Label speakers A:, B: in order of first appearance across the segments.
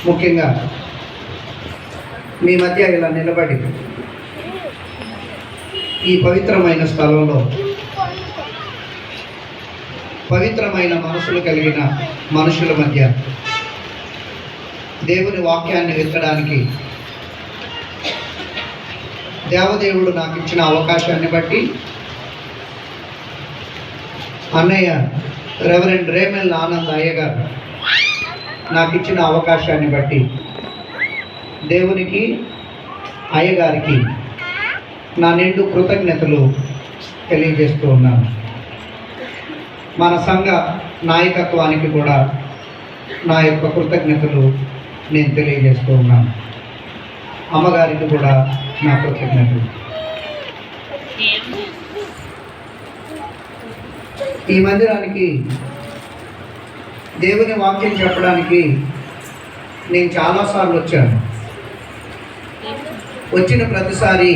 A: ముఖ్యంగా మీ మధ్య ఇలా నిలబడి ఈ పవిత్రమైన స్థలంలో పవిత్రమైన మనసులు కలిగిన మనుషుల మధ్య దేవుని వాక్యాన్ని విత్తడానికి దేవదేవుడు నాకు ఇచ్చిన అవకాశాన్ని బట్టి అన్నయ్య రెవరెండ్ రేమెల్ ఆనంద్ అయ్య గారు నాకు ఇచ్చిన అవకాశాన్ని బట్టి దేవునికి అయ్యగారికి నా నిండు కృతజ్ఞతలు తెలియజేస్తూ ఉన్నాను. మన సంఘ నాయకత్వానికి కూడా నా యొక్క కృతజ్ఞతలు నేను తెలియజేస్తూ ఉన్నాను. అమ్మగారికి కూడా నా కృతజ్ఞతలు. ఈ మందిరానికి దేవుని వాక్యం చెప్పడానికి నేను చాలాసార్లు వచ్చాను. వచ్చిన ప్రతిసారి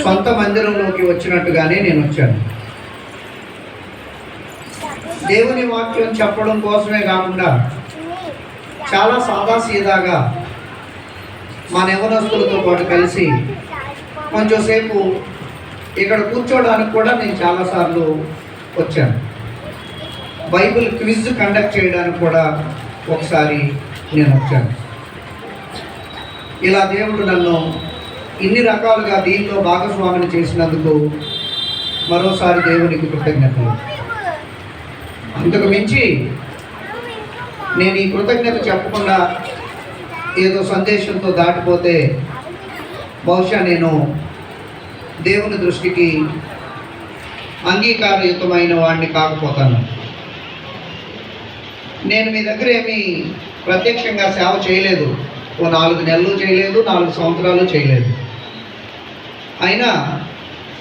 A: సొంత మందిరంలోకి వచ్చినట్టుగానే నేను వచ్చాను. దేవుని వాక్యం చెప్పడం కోసమే కాకుండా చాలా సాదాసీదాగా మా యవ్వనస్తులతో పాటు కలిసి కొంచెంసేపు ఇక్కడ కూర్చోవడానికి కూడా నేను చాలాసార్లు వచ్చాను. బైబిల్ క్విజ్ కండక్ట్ చేయడానికి కూడా ఒకసారి నేను వచ్చాను. ఇలా దేవుడు నన్ను ఇన్ని రకాలుగా దీనిలో భాగస్వామిని చేసినందుకు మరోసారి దేవునికి కృతజ్ఞతలు. అంతకు మించి నేను ఈ కృతజ్ఞత చెప్పకుండా ఏదో సందేశంతో దాటిపోతే బహుశా నేను దేవుని దృష్టికి అంగీకారయుతమైన వాడిని కాకపోతాను. నేను మీ దగ్గర ఏమీ ప్రత్యక్షంగా సేవ చేయలేదు. ఓ 4 నెలలు చేయలేదు, 4 సంవత్సరాలు చేయలేదు. అయినా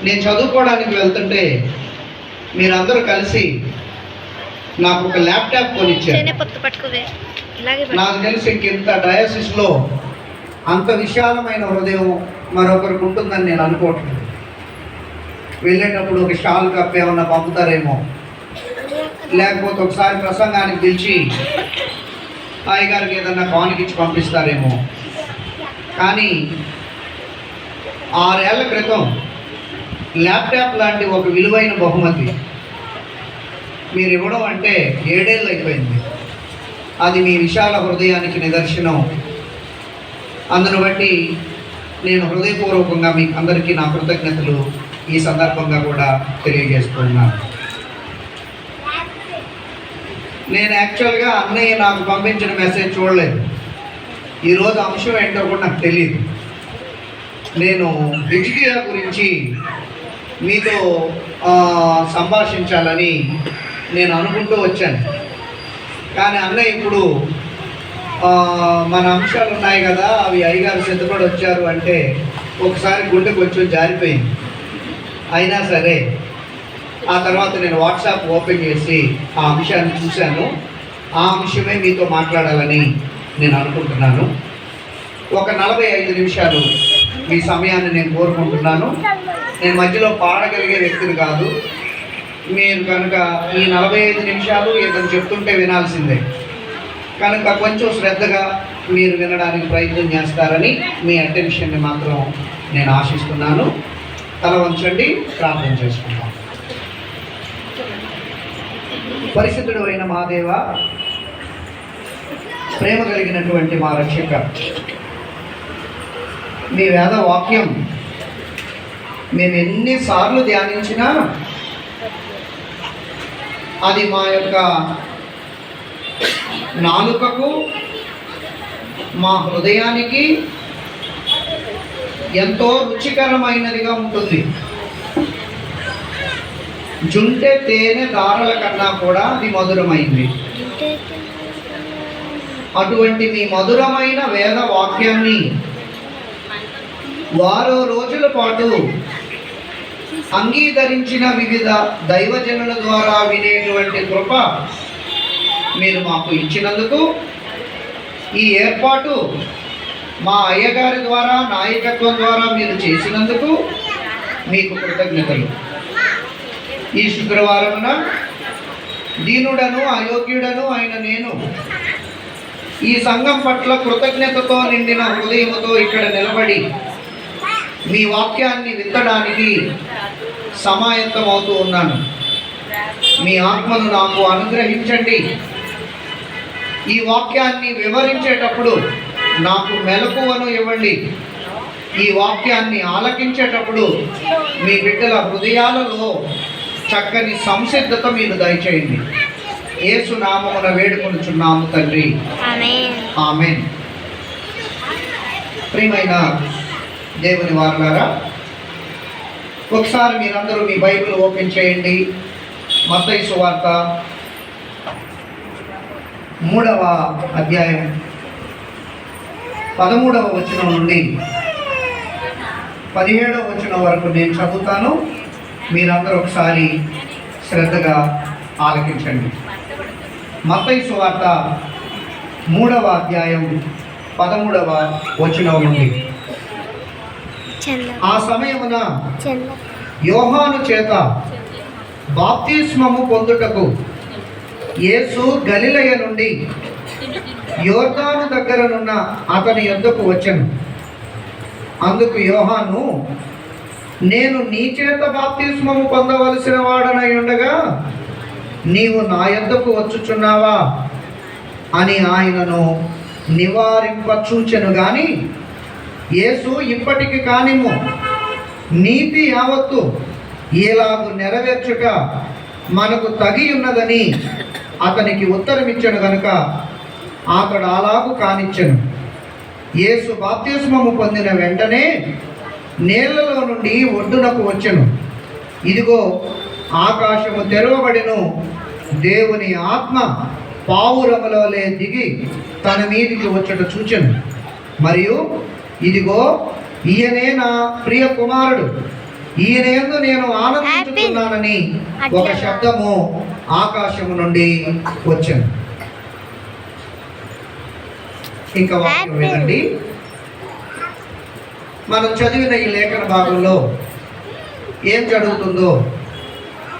A: నేను చదువుకోవడానికి వెళ్తుంటే మీరందరూ కలిసి నాకు ఒక ల్యాప్టాప్ కొనిచ్చారు. నాకు తెలిసి ఇంత డయాసిస్లో అంత విశాలమైన హృదయం మరొకరికి ఉంటుందని నేను అనుకోవట్లేదు. వెళ్ళేటప్పుడు ఒక షాల్ కప్ ఏమన్నా పంపుతారేమో, లేకపోతే ఒకసారి ప్రసంగానికి పిలిచి అయ్యగారికి ఏదన్నా కానుకిచ్చి పంపిస్తారేమో. కానీ 6 ఏళ్ల క్రితం ల్యాప్టాప్ లాంటి ఒక విలువైన బహుమతి మీరు ఇవ్వడం అంటే 7 ఏళ్ళు అయిపోయింది. అది మీ విశాల హృదయానికి నిదర్శనం. అందును బట్టి నేను హృదయపూర్వకంగా మీకు అందరికీ నా కృతజ్ఞతలు ఈ సందర్భంగా కూడా తెలియజేస్తున్నాను. నేను యాక్చువల్గా అన్నయ్య నాకు పంపించిన మెసేజ్ చూడలేదు. ఈరోజు అంశం ఏంటో కూడా నాకు తెలియదు. నేను హిజ్కియా గురించి మీతో సంభాషించాలని నేను అనుకుంటూ వచ్చాను. కానీ అన్నయ్య ఇప్పుడు మన అంశాలు ఉన్నాయి కదా, అవి అయ్యగారు సిద్ధపడి వచ్చారు అంటే ఒకసారి గుండె కొంచెం జారిపోయింది. అయినా సరే ఆ తర్వాత నేను వాట్సాప్ ఓపెన్ చేసి ఆ అంశాన్ని చూశాను. ఆ అంశమే మీతో మాట్లాడాలని నేను అనుకుంటున్నాను. ఒక 45 నిమిషాలు మీ సమయాన్ని నేను కోరుకుంటున్నాను. నేను మధ్యలో పాడగలిగే వ్యక్తిని కాదు. మీరు కనుక ఈ 45 నిమిషాలు ఏదైనా చెప్తుంటే వినాల్సిందే. కనుక కొంచెం శ్రద్ధగా మీరు వినడానికి ప్రయత్నం చేస్తారని మీ అటెన్షన్ని మాత్రం నేను ఆశిస్తున్నాను. తల వంచండి, ప్రార్థన చేసుకుంటాం. పరిశుద్ధుడు అయిన మా దేవ, ప్రేమ కలిగినటువంటి మా రక్షక, మీ వేద వాక్యం మేము ఎన్నిసార్లు ధ్యానించినా అది మా యొక్క నాలుకకు, మా హృదయానికి ఎంతో రుచికరమైనదిగా ఉంటుంది. జుంటె తేనె దారల కన్నా కూడా అది మధురమైంది. అటువంటి మీ మధురమైన వేద వాక్యాన్ని 6 రోజుల పాటు అంగీకరించిన వివిధ దైవజనుల ద్వారా వినేటువంటి కృప మీరు మాకు ఇచ్చినందుకు, ఈ ఏర్పాటు మా అయ్యగారి ద్వారా నాయకత్వం ద్వారా మీరు చేసినందుకు మీకు కృతజ్ఞతలు. ఈ శుక్రవారమున దీనుడను అయోగ్యుడను అయిన నేను ఈ సంఘం పట్ల కృతజ్ఞతతో నిండిన హృదయముతో ఇక్కడ నిలబడి మీ వాక్యాన్ని విత్తడానికి సమాయత్తమవుతూ ఉన్నాను. మీ ఆత్మను నాకు అనుగ్రహించండి. ఈ వాక్యాన్ని వివరించేటప్పుడు నాకు మెలకువను ఇవ్వండి. ఈ వాక్యాన్ని ఆలకించేటప్పుడు మీ బిడ్డల హృదయాలలో చక్కని సంసిద్ధత మీరు దయచేయండి. యేసు నామమున వేడుకొనుచున్నాము తండ్రి, ఆమేన్. ప్రియమైన దేవుని వారలారా, ఒకసారి మీరందరూ మీ బైబిల్ ఓపెన్ చేయండి. మత్తయి సువార్త 3వ అధ్యాయం 13వ వచనం నుండి 17వ వచనం వరకు నేను చదువుతాను. మీరందరూ ఒకసారి శ్రద్ధగా ఆలకించండి. మత్తయి సువార్త 3వ అధ్యాయం 13వ వచనం నుండి. ఆ సమయమున యోహాను చేత బాప్తిస్మము పొందుటకు యేసు గలిలయ నుండి యోర్దాను దగ్గరనున్న అతని యొద్దకు వచ్చెను. అందుకు యోహాను, నేను నీ చేత బాప్తిస్మము పొందవలసిన వాడనై ఉండగా నీవు నా యొద్దకు వచ్చుచున్నావా అని ఆయనను నివారింపచూచెను. గాని యేసు, ఇప్పటికి కానిమ్ము, నీతి యావత్తు ఎలాగు నెరవేర్చుట మనకు తగి ఉన్నదని అతనికి ఉత్తరమిచ్చెను గనుక అతడు అలాగు కానిచ్చెను. యేసు బాప్తిస్మము పొందిన వెంటనే నీళ్లలో నుండి ఒడ్డునకు వచ్చెను. ఇదిగో ఆకాశము తెరవబడిను, దేవుని ఆత్మ పావురములవలె దిగి తన మీదికి వచ్చుట చూచెను. మరియు ఇదిగో ఈయనే నా ప్రియ కుమారుడు, ఈయనందు నేను ఆనందించుతున్నానని ఒక శబ్దము ఆకాశము నుండి వచ్చెను. ఇంకా వాక్యం వినండి. మనం చదివిన ఈ లేఖన భాగంలో ఏం జరుగుతుందో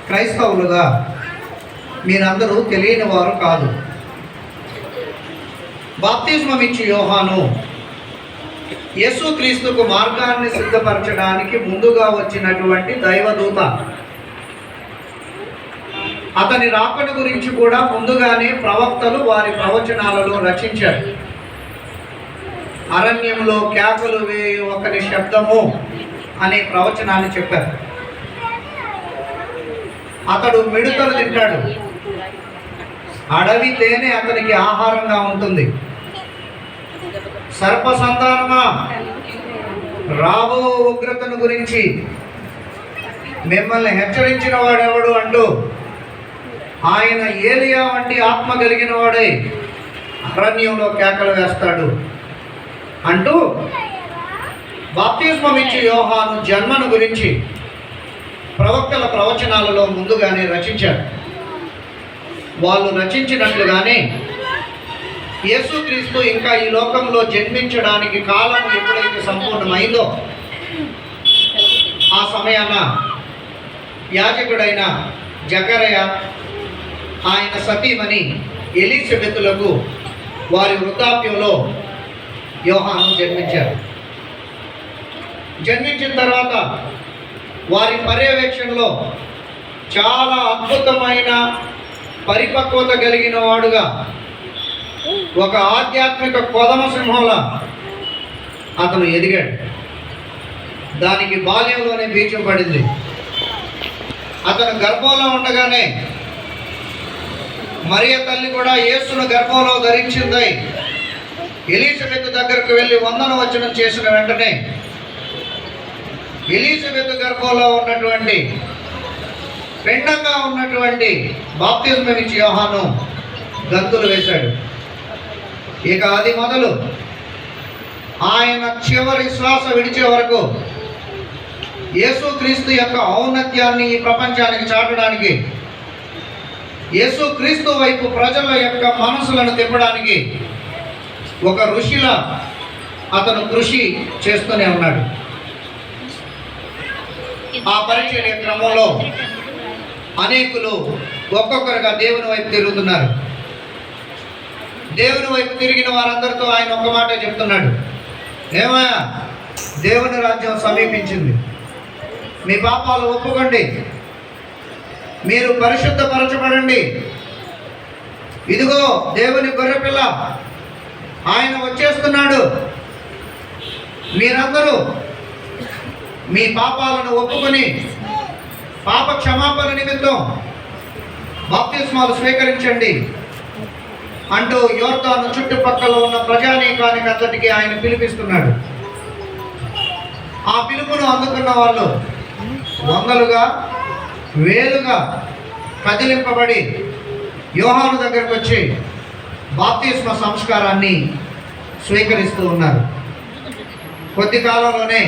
A: క్రైస్తవులుగా మీరందరూ తెలియని వారు కాదు. బాప్తిస్మం ఇచ్చి యోహాను యేసుక్రీస్తుకు మార్గాన్ని సిద్ధపరచడానికి ముందుగా వచ్చినటువంటి దైవదూత. అతని రాకడ గురించి కూడా ముందుగానే ప్రవక్తలు వారి ప్రవచనాలలో రచించారు. అరణ్యంలో కేకలు వేయు ఒకని శబ్దము అనే ప్రవచనాన్ని చెప్పారు. అతడు మిడతలు తింటాడు, అడవి తేనె అతనికి ఆహారంగా ఉంటుంది. సర్ప సంతానమా, రాబో ఉగ్రతను గురించి మిమ్మల్ని హెచ్చరించిన వాడెవడు అంటూ ఆయన ఏలియా వంటి ఆత్మ కలిగిన వాడై అరణ్యంలో కేకలు వేస్తాడు అంటూ బాప్తిస్మం ఇచ్చి యోహాను జన్మను గురించి ప్రవక్తల ప్రవచనాలలో ముందుగానే రచించారు. వాళ్ళు రచించినట్లుగానే యేసుక్రీస్తు ఇంకా ఈ లోకంలో జన్మించడానికి కాలం ఎప్పుడైతే సంపూర్ణమైందో ఆ సమయాన యాజకుడైన జకరయ, ఆయన సతీమణి ఎలీజబెతులకు వారి వృద్ధాప్యంలో యోహాను జన్మించారు. జన్మించిన తర్వాత వారి పర్యవేక్షణలో చాలా అద్భుతమైన పరిపక్వత కలిగిన వాడుగా, ఒక ఆధ్యాత్మిక కొదమ సింహంలా అతను ఎదిగాడు. దానికి బాల్యంలోనే బీజం పడింది. అతను గర్భంలో ఉండగానే మరియ తల్లి కూడా యేసును గర్భంలో ధరించింది. ఎలీజబెత్ దగ్గరకు వెళ్ళి వందనవచనం చేసిన వెంటనే ఎలీజబెత్ గర్భంలో ఉన్నటువంటి పెండంగా ఉన్నటువంటి బాప్తిస్మం ఇచ్చి యోహాను గంతులు వేశాడు. ఇక అది మొదలు ఆయన చివరి శ్వాస విడిచే వరకు యేసుక్రీస్తు యొక్క ఔన్నత్యాన్ని ఈ ప్రపంచానికి చాటడానికి, యేసుక్రీస్తు వైపు ప్రజల యొక్క మనసులను తిప్పడానికి ఒక ఋషిలా అతను కృషి చేస్తూనే ఉన్నాడు. ఆ పరిచర్య క్రమంలో అనేకులు ఒక్కొక్కరుగా దేవుని వైపు తిరుగుతున్నారు. దేవుని వైపు తిరిగిన వారందరితో ఆయన ఒక్క మాట చెప్తున్నాడు, ఏమయ్యా, దేవుని రాజ్యం సమీపించింది, మీ పాపాలు ఒప్పుకోండి, మీరు పరిశుద్ధపరచబడండి, ఇదిగో దేవుని గొర్రెపిల్ల ఆయన వచ్చేస్తున్నాడు, మీరందరూ మీ పాపాలను ఒప్పుకొని పాప క్షమాపణ నిమిత్తం బాప్తిస్మాలు స్వీకరించండి అంటూ యోర్దాను చుట్టుపక్కల ఉన్న ప్రజానీకానికి అంతటికి ఆయన పిలిపిస్తున్నాడు. ఆ పిలుపును అందుకున్న వాళ్ళు వందలుగా వేలుగా కదిలింపబడి యోహాను దగ్గరకు వచ్చి బాప్తిస్మ సంస్కారాన్ని స్వీకరిస్తూ ఉన్నారు. కొద్ది కాలంలోనే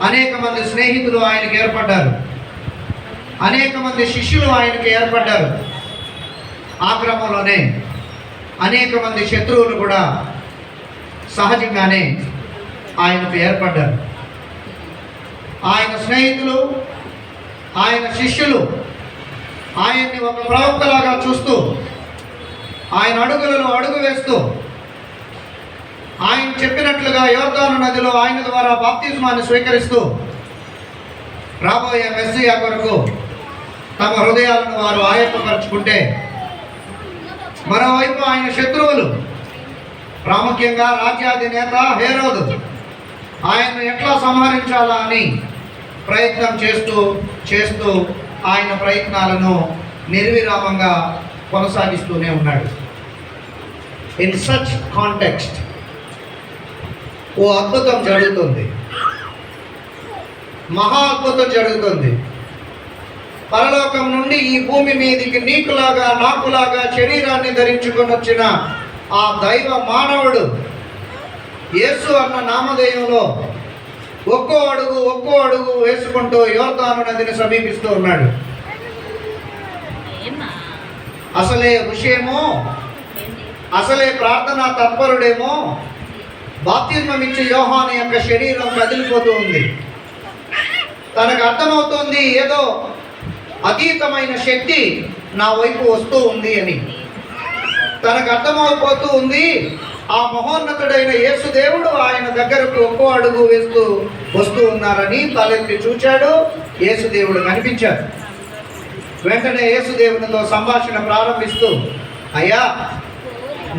A: అనేక మంది స్నేహితులు ఆయనకు ఏర్పడ్డారు, అనేక మంది శిష్యులు ఆయనకు ఏర్పడ్డారు. ఆ క్రమంలోనే అనేక మంది శత్రువులు కూడా సహజంగానే ఆయనకు ఏర్పడ్డారు. ఆయన స్నేహితులు, ఆయన శిష్యులు ఆయన్ని ఒక ప్రవక్తలాగా చూస్తూ, ఆయన అడుగులలో అడుగు వేస్తూ, ఆయన చెప్పినట్లుగా యోర్దాను నదిలో ఆయన ద్వారా బాప్తిస్మాన్ని స్వీకరిస్తూ రాబోయే మెస్సియా కొరకు తమ హృదయాలను వారు ఆయత్తపరుచుకుంటే, మరోవైపు ఆయన శత్రువులు, ప్రాముఖ్యంగా రాజ్యాధినేత హేరోదు ఆయన్ను ఎట్లా సంహరించాలా అని ప్రయత్నం చేస్తూ ఆయన ప్రయత్నాలను నిర్విరామంగా కొనసాగిస్తూనే ఉన్నాడు. ఇన్ సచ్ కాంటెక్స్ట్ ఓ అద్భుతం జరుగుతుంది, మహా అద్భుతం జరుగుతుంది. పరలోకం నుండి ఈ భూమి మీదికి నీకులాగా నాకులాగా శరీరాన్ని ధరించుకొని వచ్చిన ఆ దైవ మానవుడు యేసు అన్న నామధేయంలో ఒక్కో అడుగు వేసుకుంటూ యోర్దాను నదిని సమీపిస్తూ ఉన్నాడు. అసలే ఋషేమో, అసలే ప్రార్థనా తత్పరుడేమో బాప్తిస్మం ఇచ్చే యోహాను యొక్క శరీరం కదిలిపోతూ ఉంది. తనకు అర్థమవుతుంది ఏదో అతీతమైన శక్తి నా వైపు వస్తూ ఉంది అని. తనకు అర్థమైపోతూ ఉంది ఆ మహోన్నతుడైన యేసుదేవుడు ఆయన దగ్గరకు ఒక్కో అడుగు వేస్తూ వస్తూ ఉన్నారని. తలెత్తి చూచాడు, యేసుదేవుడు కనిపించాడు. వెంటనే యేసుదేవునితో సంభాషణ ప్రారంభిస్తూ, అయ్యా,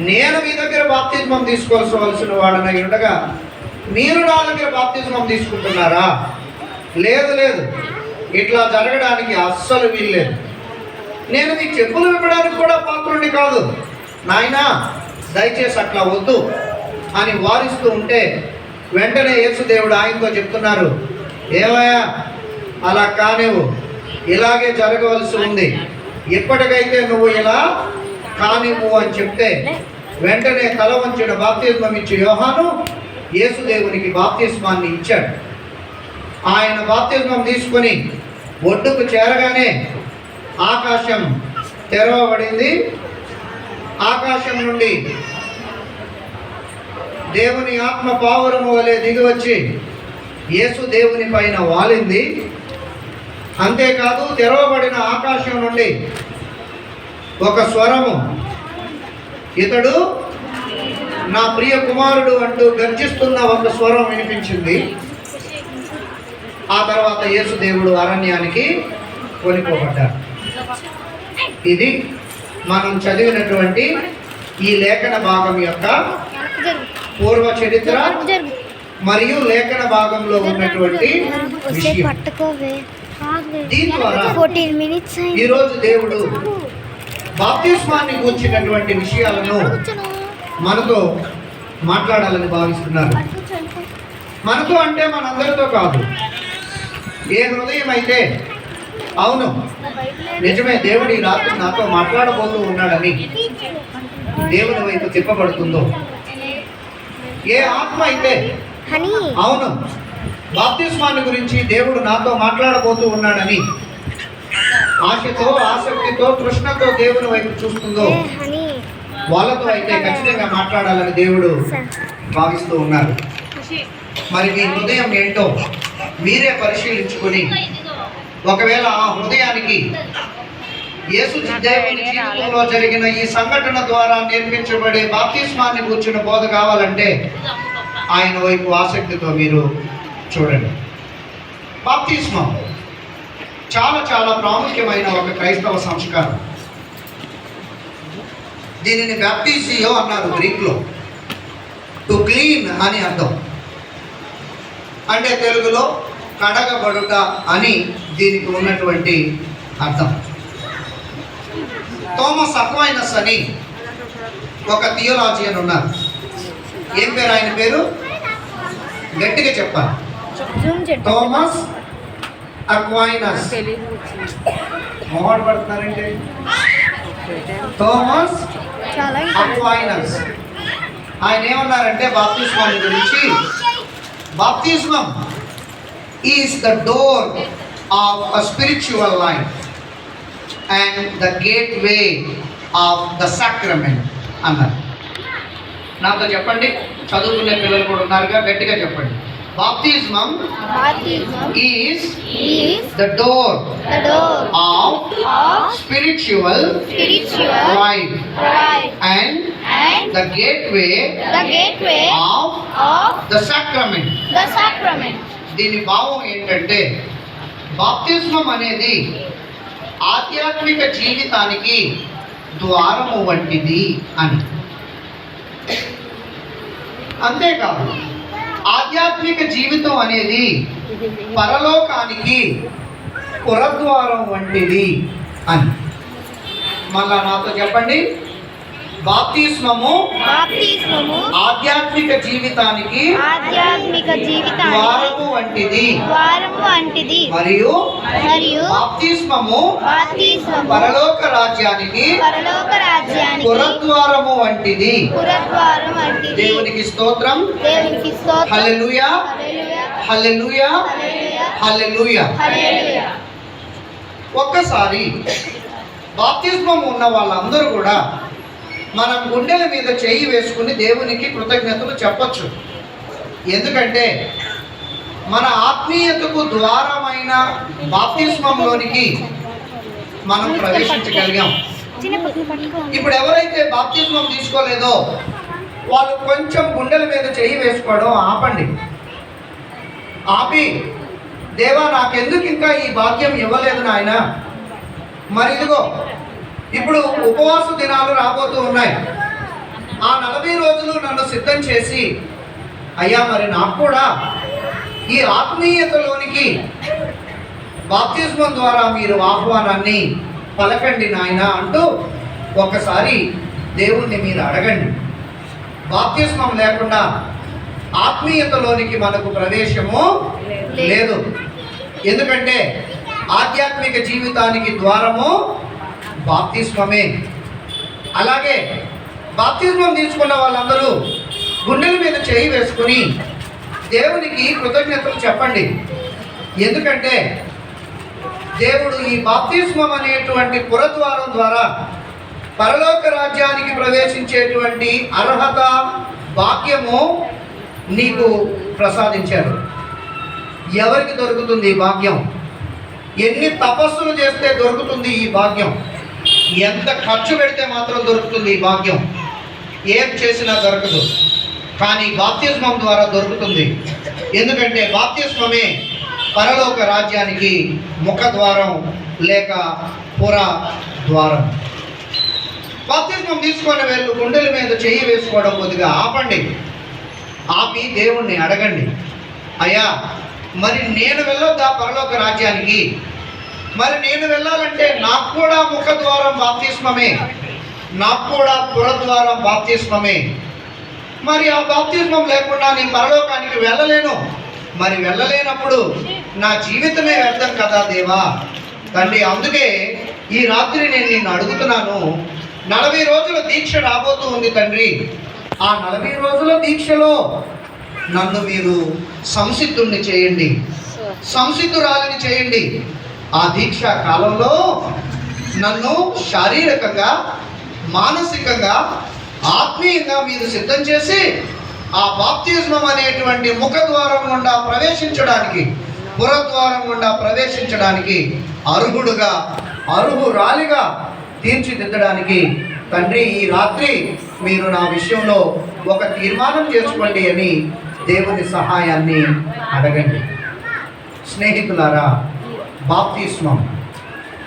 A: నేను మీ దగ్గర బాప్తిస్మం తీసుకోవాల్సిన వాడనై ఉండగా మీరు నా దగ్గర బాప్తిస్మం తీసుకుంటున్నారా? లేదు, ఇట్లా జరగడానికి అస్సలు వీల్లేదు. నేను మీ చెప్పులు ఇవ్వడానికి కూడా పాత్రుడిని కాదు నాయనా, దయచేసి అట్లా వద్దు అని వారిస్తూ ఉంటే, వెంటనే యేసుదేవుడు ఆయనతో చెప్తున్నారు, ఏమయ్యా, అలా కానివ్వు, ఇలాగే జరగవలసి ఉంది, ఇప్పటికైతే నువ్వు ఇలా కానివ్వు అని చెప్తే, వెంటనే తల వంచిన బాప్తిస్మం ఇచ్చే యోహాను యేసుదేవునికి బాప్తిస్మాన్ని ఇచ్చాడు. ఆయన బాప్తిస్మం తీసుకొని ఒడ్డుకు చేరగానే ఆకాశం తెరవబడింది. ఆకాశం నుండి దేవుని ఆత్మ పావురము వలె దిగివచ్చి యేసు దేవుని పైన వాలింది. అంతేకాదు, తెరవబడిన ఆకాశం నుండి ఒక స్వరము, ఇతడు నా ప్రియ కుమారుడు అంటూ గర్జిస్తున్న ఒక స్వరం వినిపించింది. ఆ తర్వాత యేసుదేవుడు అరణ్యానికి కొనిపోబడ్డాడు. ఇది మనం చదివినటువంటి ఈ లేఖన భాగం యొక్క పూర్వ చరిత్ర మరియు లేఖన భాగంలో ఉన్నటువంటి విషయం. దీని ద్వారా ఈరోజు దేవుడు బాప్తిస్మాన్ని గూర్చినటువంటి విషయాలను మనతో మాట్లాడాలని భావిస్తున్నారు. మనతో అంటే మనందరితో కాదు. ఏ హృదయం అయితే అవును నిజమే దేవుడు ఈ రాత్రి నాతో మాట్లాడబోతూ ఉన్నాడని దేవుని వైపు తిప్పబడుతుందో, ఏ ఆత్మ అయితే అవును బాప్తిస్మాన్ని గురించి దేవుడు నాతో మాట్లాడబోతూ ఉన్నాడని ఆశతో, ఆసక్తితో, తృష్ణతో దేవుని వైపు చూస్తుందో, వాళ్ళతో అయితే ఖచ్చితంగా మాట్లాడాలని దేవుడు భావిస్తూ ఉన్నారు. మరి మీ హృదయం ఏంటో మీరే పరిశీలించుకొని, ఒకవేళ ఆ హృదయానికి యేసు దేవుని జీవితంలో జరిగిన ఈ సంఘటన ద్వారా నేర్పించబడే బాప్తిస్మాన్ని కూర్చున్న బోధ కావాలంటే ఆయన వైపు ఆసక్తితో మీరు చూడండి. బాప్తిస్మం చాలా చాలా ప్రాముఖ్యమైన ఒక క్రైస్తవ సంస్కారం. దీనిని బ్యాప్టిజియో అన్నారు గ్రీక్లో. టు క్లీన్ అని అర్థం, అంటే తెలుగులో కడగబడుట అని దీనికి ఉన్నటువంటి అర్థం. థామస్ అక్వైనస్ అని ఒక థియోలాజియన్ ఉన్నారు. ఏం పేరు ఆయన పేరు? గట్టిగా చెప్పాలి. థామస్ అక్వైనస్. మొహం పడుతున్నారంటే థామస్ అక్వైనస్. ఆయన ఏమన్నారంటే బాప్తిస్మాన్ని గురించి, బాప్తిస్మం is the door of a spiritual life and the gate way of the sacrament అన్నారు. నాతో చెప్పండి, చదువుకునే పిల్లలు కూడా ఉన్నారుగా, గట్టిగా చెప్పండి. బాప్తిస్మం is the door of spiritual life and the gate way of the sacrament. దీని భావం ఏంటంటే బాప్తిస్మం అనేది ఆధ్యాత్మిక జీవితానికి ద్వారము వంటిది అని. అంతేకాదు, ఆధ్యాత్మిక జీవితం అనేది పరలోకానికి పురద్వారం వంటిది అని. మళ్ళా నాతో చెప్పండి. బాప్తిస్మము ఆధ్యాత్మిక జీవితానికి ద్వారము వంటిది మరియు బాప్తిస్మము పరలోక రాజ్యానికి పురద్వారము వంటిది. దేవునికి స్తోత్రం. హల్లెలూయా, హల్లెలూయా, హల్లెలూయా. ఒక్కసారి బాప్తిస్మం ఉన్న వాళ్ళందరూ కూడా మనం గుండెల మీద చెయ్యి వేసుకుని దేవునికి కృతజ్ఞతలు చెప్పచ్చు. ఎందుకంటే మన ఆత్మీయతకు ద్వారమైన బాప్తిస్మంలోనికి మనం ప్రవేశించగలిగాం. ఇప్పుడు ఎవరైతే బాప్తిస్మం తీసుకోలేదో వాళ్ళు కొంచెం గుండెల మీద చెయ్యి వేసుకోవడం ఆపండి. ఆపి, దేవా నాకెందుకు ఇంకా ఈ భాగ్యం ఇవ్వలేదు నాయన. మరి ఇదిగో ఇప్పుడు ఉపవాస దినాలు రాబోతూ ఉన్నాయి. ఆ 40 రోజులు నన్ను సిద్ధం చేసి, అయ్యా మరి నాకు కూడా ఈ ఆత్మీయతలోనికి బాప్తిస్మం ద్వారా మీరు ఆహ్వానాన్ని పలకండి నాయన అంటూ ఒకసారి దేవుణ్ణి మీరు అడగండి. బాప్తిస్మం లేకుండా ఆత్మీయతలోనికి మనకు ప్రవేశము లేదు. ఎందుకంటే ఆధ్యాత్మిక జీవితానికి ద్వారము బాప్తిస్మమే. అలాగే బాప్తిస్మం తీసుకున్న వాళ్ళందరూ గుండెల మీద చేయి వేసుకుని దేవునికి కృతజ్ఞతలు చెప్పండి. ఎందుకంటే దేవుడు ఈ బాప్తిస్మం అనేటువంటి పురద్వారం ద్వారా పరలోక రాజ్యానికి ప్రవేశించేటువంటి అర్హత, భాగ్యము నీకు ప్రసాదించారు. ఎవరికి దొరుకుతుంది ఈ భాగ్యం? ఎన్ని తపస్సులు చేస్తే దొరుకుతుంది ఈ భాగ్యం? ఎంత ఖర్చు పెడితే మాత్రం దొరుకుతుంది ఈ భాగ్యం? ఏం చేసినా దొరకదు. కానీ బాప్తిస్మం ద్వారా దొరుకుతుంది. ఎందుకంటే బాప్తిస్మమే పరలోక రాజ్యానికి ముఖద్వారం లేక పుర ద్వారం. బాప్తిస్మం తీసుకునే వీళ్ళు గుండెల మీద చెయ్యి వేసుకోవడం కొద్దిగా ఆపండి. ఆపి దేవుణ్ణి అడగండి, అయ్యా మరి నేను వెళ్ళొద్దా పరలోక రాజ్యానికి? మరి నేను వెళ్ళాలంటే నాకు కూడా ముఖద్వారం బాప్తిస్మమే, నాకు కూడా పురద్వారం బాప్తిస్మమే. మరి ఆ బాప్తిస్మం లేకుండా నేను పరలోకానికి వెళ్ళలేను. మరి వెళ్ళలేనప్పుడు నా జీవితమే వ్యర్థం కదా దేవా తండ్రి. అందుకే ఈ రాత్రి నేను నిన్ను అడుగుతున్నాను, 40 రోజుల దీక్ష రాబోతూ ఉంది తండ్రి. ఆ 40 రోజుల దీక్షలో నన్ను మీరు సంసిద్ధుణ్ణి చేయండి, సంసిద్ధురాలిని చేయండి. ఆ దీక్ష కాలంలో నన్ను శారీరకంగా, మానసికంగా, ఆత్మీయంగా మీరు సిద్ధం చేసి ఆ బాప్తిస్మం అనేటువంటి ముఖద్వారం గుండా ప్రవేశించడానికి, పురద్వారం గుండా ప్రవేశించడానికి అర్హుడుగా అర్హురాలిగా తీర్చిదిద్దడానికి తండ్రి ఈ రాత్రి మీరు నా విషయంలో ఒక తీర్మానం చేసుకోండి అని దేవుని సహాయాన్ని అడగండి. స్నేహితులారా, బాప్తిస్మం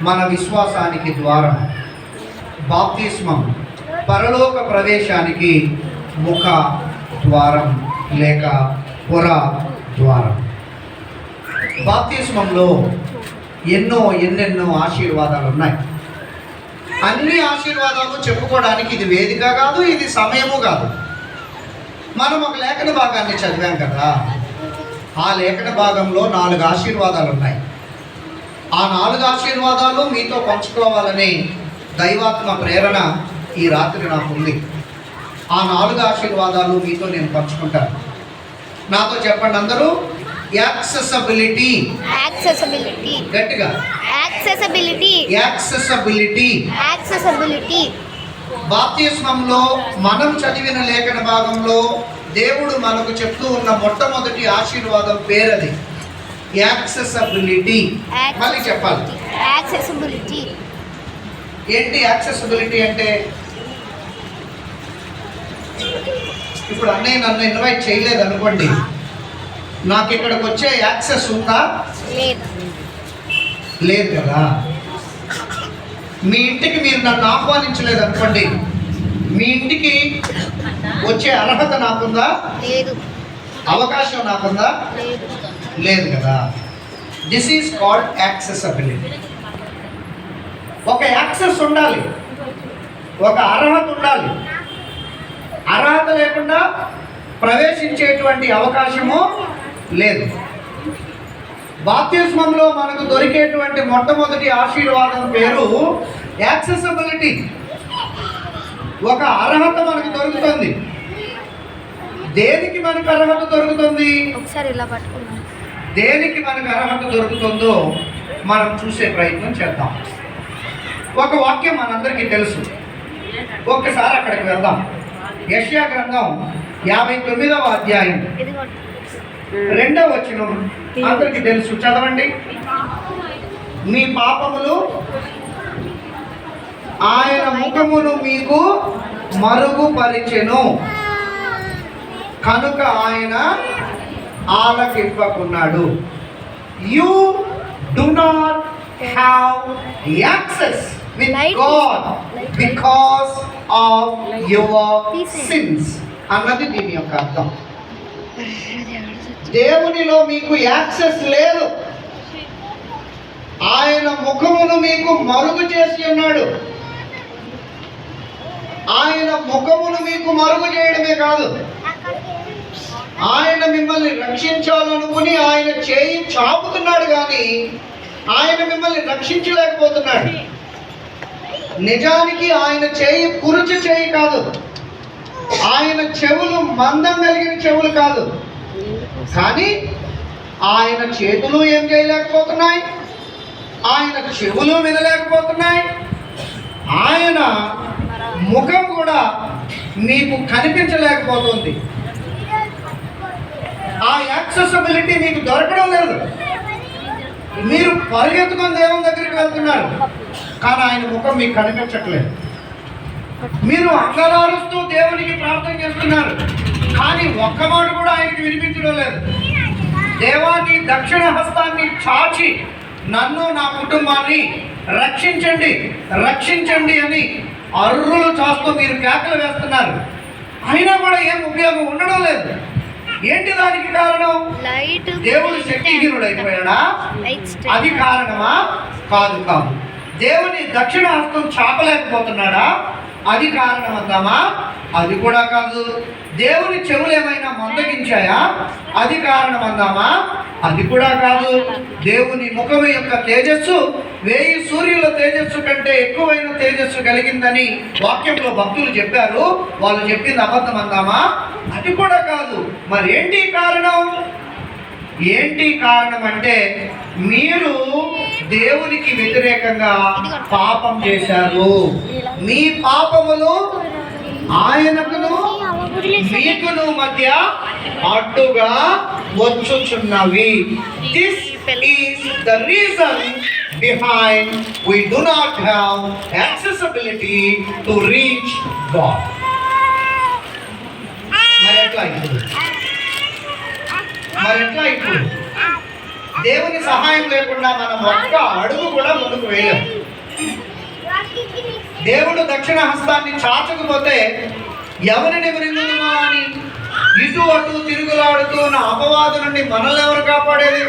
A: మన విశ్వాసానికి ద్వారం. బాప్తిస్మం పరలోక ప్రవేశానికి ముఖ ద్వారం లేక పుర ద్వారం. బాప్తిస్మంలో ఎన్నెన్నో ఆశీర్వాదాలు ఉన్నాయి. అన్ని ఆశీర్వాదాలు చెప్పుకోవడానికి ఇది వేదిక కాదు, ఇది సమయము కాదు. మనం ఒక లేఖన భాగాన్ని చదివాం కదా, ఆ లేఖన భాగంలో 4 ఆశీర్వాదాలు ఉన్నాయి. ఆ 4 ఆశీర్వాదాలు మీతో పంచుకోవాలని దైవాత్మ ప్రేరణ ఈ రాత్రి నాకు ఉంది. ఆ 4 ఆశీర్వాదాలు మీతో నేను పంచుకుంటాను. నాతో చెప్పండి అందరూ. యాక్సెసిబిలిటీ.
B: యాక్సెసిబిలిటీ.
A: గట్టిగా.
B: యాక్సెసిబిలిటీ.
A: యాక్సెసిబిలిటీ.
B: యాక్సెసిబిలిటీ.
A: బాప్తిస్మంలో మనం చదివిన లేఖన భాగంలో దేవుడు మనకు చెప్తూ ఉన్న మొట్టమొదటి ఆశీర్వాదం పేరది యాక్సెసిబిలిటీ. మళ్ళీ చెప్పాలి.
B: యాక్సెసిబిలిటీ.
A: ఏంటి యాక్సెసిబిలిటీ అంటే? ఇప్పుడు అన్నయ్య నన్ను ఇన్వైట్ చేయలేదు అనుకోండి, నాకు ఇక్కడికి వచ్చే యాక్సెస్ ఉందా? లేదు కదా. మీ ఇంటికి మీరు నన్ను ఆహ్వానించలేదు అనుకోండి, మీ ఇంటికి వచ్చే అర్హత నాకుందా?
B: లేదు.
A: అవకాశం నాకుందా? లేదు కదా. This is called accessibility. ఒక యాక్సెస్ ఉండాలి, ఒక అర్హత ఉండాలి. అర్హత లేకుండా ప్రవేశించేటువంటి అవకాశము లేదు. బాప్తిస్మంలో మనకు దొరికేటువంటి మొట్టమొదటి ఆశీర్వాదం పేరు యాక్సెసిబిలిటీ. ఒక అర్హత మనకు దొరుకుతుంది. దేనికి మనకు అర్హత దొరుకుతుంది?
B: ఒకసారి ఇలా పట్టుకున్నాం.
A: దేనికి మనకు అర్హత దొరుకుతుందో మనం చూసే ప్రయత్నం చేద్దాం. ఒక వాక్యం మనందరికీ తెలుసు. ఒక్కసారి అక్కడికి వెళ్దాం. యెషయా గ్రంథం 59వ అధ్యాయం 2వ వచనం అందరికీ తెలుసు, చదవండి. మీ పాపములు ఆయన ముఖమును మీకు మరుగుపరిచెను కనుక ఆయన ఆలకింపకున్నాడు. You do not have access with God because of your sins అన్నది దీని యొక్క అర్థం. దేవునిలో మీకు యాక్సెస్ లేదు. ఆయన ముఖమును మీకు మరుగు చేసి ఉన్నాడు. ఆయన ముఖమును మీకు మరుగు చేయడమే కాదు, ఆయన మిమ్మల్ని రక్షించాలనుకుని ఆయన చేయి చాపుతున్నాడు, కానీ ఆయన మిమ్మల్ని రక్షించలేకపోతున్నాడు. నిజానికి ఆయన చేయి కురుచు చేయి కాదు, ఆయన చెవులు మందం కలిగిన చెవులు కాదు, కానీ ఆయన చేతులు ఏం చేయలేకపోతున్నాయి, ఆయన చెవులు వినలేకపోతున్నాయి, ఆయన ముఖం కూడా మీకు కనిపించలేకపోతుంది. ఆ యాక్సెసిబిలిటీ మీకు దొరకడం లేదు. మీరు పరిగెత్తుకొని దేవుని దగ్గరికి వెళ్తున్నారు, కానీ ఆయన ముఖం మీకు కనిపించట్లేదు. మీరు అంగలారుస్తూ దేవునికి ప్రార్థన చేస్తున్నారు, కానీ ఒక్క మాట కూడా ఆయనకి వినిపించడం లేదు. దేవాన్ని దక్షిణ హస్తాన్ని చాచి నన్ను నా కుటుంబాన్ని రక్షించండి రక్షించండి అని అర్రులు చాస్తూ మీరు కేకలు వేస్తున్నారు, అయినా కూడా ఏం ఉపయోగం ఉండడం లేదు. ఏంటి దానికి కారణం? దేవుడు శక్తిహీనుడు అయిపోయాడా? అది కారణమా? కాదు కాదు. దేవుని దక్షిణ హస్తం చాపలేకపోతున్నాడా? అది కారణం అందామా? అది కూడా కాదు. దేవుని చెవులు ఏమైనా మందగించాయా? అది కారణం అందామా? అది కూడా కాదు. దేవుని ముఖము యొక్క తేజస్సు 1000 సూర్యుల తేజస్సు కంటే ఎక్కువైన తేజస్సు కలిగిందని వాక్యంలో భక్తులు చెప్పారు. వాళ్ళు చెప్పింది అబద్ధం అందామా? అది కూడా కాదు. మరి ఏంటి కారణం? ఏంటి కారణం అంటే మీరు దేవునికి వ్యతిరేకంగా పాపం చేశారు. మీ పాపములు ఆయనకును మీకును మధ్య అడ్డుగా వచ్చుచున్నవి. This is the reason behind we do not have accessibility to reach God. మరి ఎట్లా ఇప్పుడు దేవుని సహాయం లేకుండా మనం ఒక్క అడుగు కూడా ముందుకు వేయలేం. దేవుడు దక్షిణ హస్తాన్ని చాచకపోతే ఎవరిని విరిందుమా అని ఇటు అటు తిరుగులాడుతూ ఉన్న అపవాదు నుండి మనల్ని ఎవరు కాపాడేది?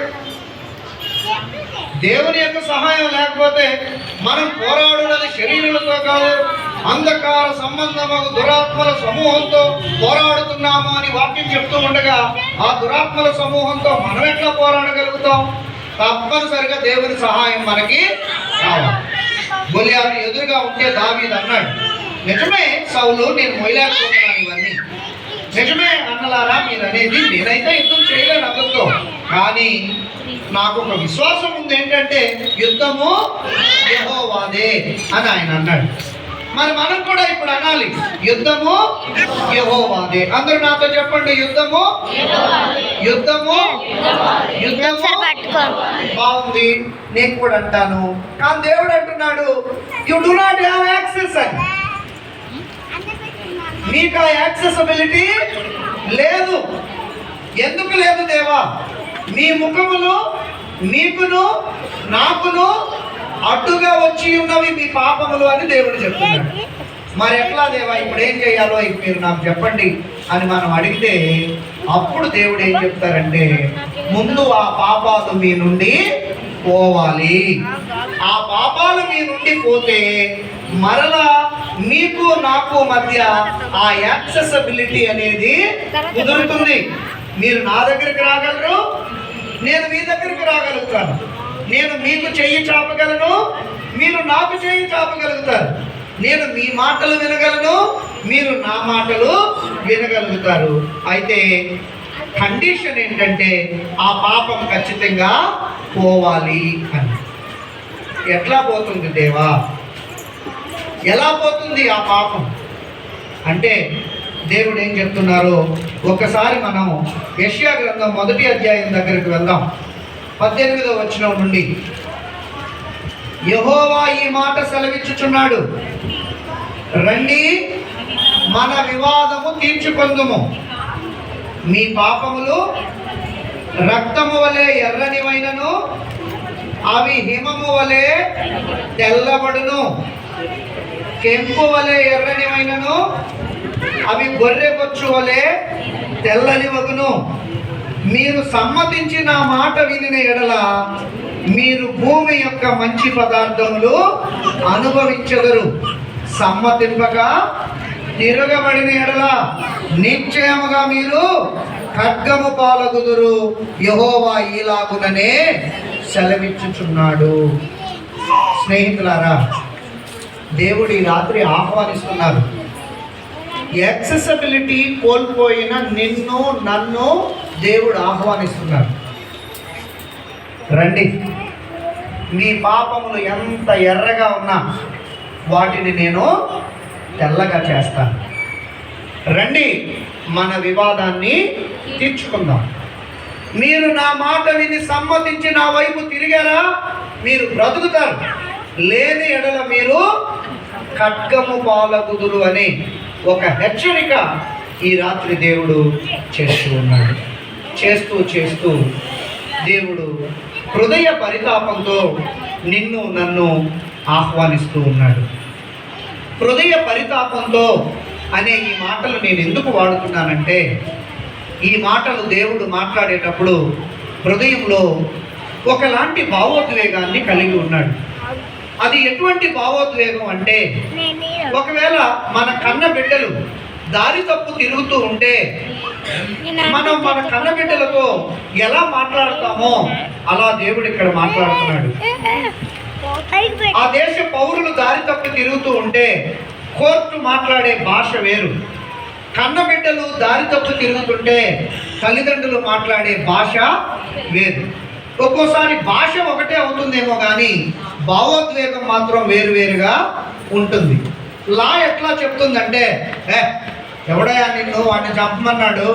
A: దేవుని యొక్క సహాయం లేకపోతే మనం పోరాడున్నది శరీరులతో కాదు, అంధకార సంబంధము దురాత్మల సమూహంతో పోరాడుతున్నాము అని వాక్యం చెప్తూ ఉండగా ఆ దురాత్మల సమూహంతో మనం ఎట్లా పోరాడగలుగుతాం? తప్పనిసరిగా దేవుని సహాయం మనకి కావాలి. గొలియాతు ఎదురుగా ఉంటే దావీదు అన్నాడు, నిజమే సౌలు, నేను మొయ్యలేకపోతున్నాను ఇవన్నీ, నిజమే అన్నలారా మీరు అనేది, నేనైతే యుద్ధం చేయలేను అతనితో, కానీ నాకు ఒక విశ్వాసం ఉంది, ఏంటంటే యుద్ధము యెహోవాదే అని ఆయన అన్నాడు. మరి మనం కూడా ఇప్పుడు అనాలి, యుద్ధము యెహోవాదే. అందరూ నాతో చెప్పండి, యుద్ధము యుద్ధము యుద్ధము. బాగుంది, నేను కూడా అంటాను, కానీ దేవుడు అంటున్నాడు you do not have access అని. మీకు ఆ యాక్సెసిబిలిటీ లేదు. ఎందుకు లేదు దేవా? మీ ముఖములు మీకును నాకును అడ్డుగా వచ్చి ఉన్నవి మీ పాపములు అని దేవుడు చెప్తున్నాడు. మరి ఎట్లా దేవా, ఇప్పుడు ఏం చేయాలో మీరు నాకు చెప్పండి అని మనం అడిగితే అప్పుడు దేవుడు ఏం చెప్తారంటే, ముందు ఆ పాపాలు మీ నుండి పోవాలి. ఆ పాపాలు మీ నుండి పోతే మరలా మీకు నాకు మధ్య ఆ యాక్సెసిబిలిటీ అనేది కుదురుతుంది. మీరు నా దగ్గరికి రాగలరు, నేను మీ దగ్గరికి రాగలుగుతాను. నేను మీకు చెయ్యి చాపగలను, మీరు నాకు చెయ్యి చాపగలుగుతారు. నేను మీ మాటలు వినగలను, మీరు నా మాటలు వినగలుగుతారు. అయితే కండిషన్ ఏంటంటే ఆ పాపం ఖచ్చితంగా పోవాలి అని. ఎట్లా పోతుంది దేవా? ఎలా పోతుంది ఆ పాపం అంటే దేవుడు ఏం చెప్తున్నారో ఒక్కసారి మనం యెషయా గ్రంథం 1వ అధ్యాయం దగ్గరికి వెళ్దాం. 18వ వచనం నుండి యెహోవా ఈ మాట సెలవిచ్చుచున్నాడు, రండి మన వివాదము తీర్చుకొందుము. మీ పాపములు రక్తము వలె ఎర్రనివైనను అవి హిమము వలె తెల్లబడును, కెంపు వలె ఎర్రనివైనను అవి గొర్రె బొచ్చు వలె తెల్లనివగును. మీరు సమ్మతించి నా మాట వినిన ఎడల మీరు భూమి యొక్క మంచి పదార్థములు అనుభవించెదరు. సమ్మతింపక తిరగబడిన ఎడల నిశ్చయముగా మీరు ఖడ్గము పాలగుదురు. యెహోవా ఈలాగుననే సెలవిచ్చుచున్నాడు. స్నేహితులారా, దేవుడు ఈ రాత్రి ఆహ్వానిస్తున్నారు. యాక్సెసిబిలిటీ కోల్పోయిన నిన్ను నన్ను దేవుడు ఆహ్వానిస్తున్నారు. రండి, మీ పాపములు ఎంత ఎర్రగా ఉన్నా వాటిని నేను తెల్లగా చేస్తాను. రండి, మన వివాదాన్ని తీర్చుకుందాం. మీరు నా మాట విని సమ్మతించి నా వైపు తిరిగారా, మీరు బ్రతుకుతారు. లేని ఎడల మీరు ఖడ్గము పాలగుదురు అని ఒక హెచ్చరిక ఈ రాత్రి దేవుడు చేస్తూ ఉన్నాడు. చేస్తూ దేవుడు హృదయ పరితాపంతో నిన్ను నన్ను ఆహ్వానిస్తూ ఉన్నాడు. హృదయ పరితాపంతో అనే ఈ మాటలు నేను ఎందుకు వాడుతున్నానంటే, ఈ మాటలు దేవుడు మాట్లాడేటప్పుడు హృదయంలో ఒకలాంటి భావోద్వేగాన్ని కలిగి ఉన్నాడు. అది ఎటువంటి భావోద్వేగం అంటే, ఒకవేళ మన కన్న బిడ్డలు దారి తప్పు తిరుగుతూ ఉంటే మనం మన కన్న బిడ్డలతో ఎలా మాట్లాడతామో అలా దేవుడు ఇక్కడ మాట్లాడుతున్నాడు. ఆ దేశ పౌరులు దారి తప్పు తిరుగుతూ ఉంటే కోర్టు మాట్లాడే భాష వేరు. కన్న బిడ్డలు దారి తప్పు తిరుగుతుంటే తల్లిదండ్రులు మాట్లాడే భాష వేరు. ఒక్కోసారి భాష ఒకటే అవుతుందేమో కానీ భావోద్వేగం మాత్రం వేరువేరుగా ఉంటుంది. లా ఎట్లా చెప్తుందంటే, ఎవడయా నిన్ను వాడిని చంపమన్నాడు,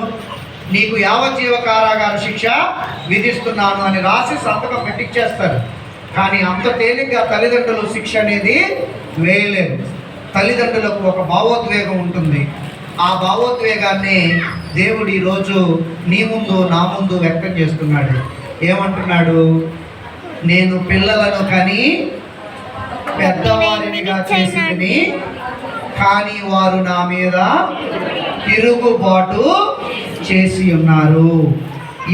A: నీకు యావజ్జీవ కారాగార శిక్ష విధిస్తున్నాను అని రాసి సంతకం పెట్టించేస్తారు. కానీ అంత తేలిగ్గా తల్లిదండ్రులు శిక్ష అనేది వేయలేరు. తల్లిదండ్రులకు ఒక భావోద్వేగం ఉంటుంది. ఆ భావోద్వేగాన్ని దేవుడు ఈరోజు నీ ముందు నా ముందు వ్యక్తం చేస్తున్నాడు. ఏమంటున్నాడు? నేను పిల్లలను కని పెద్దవారినిగా చేసింది, కానీ వారు నా మీద తిరుగుబాటు చేసి ఉన్నారు.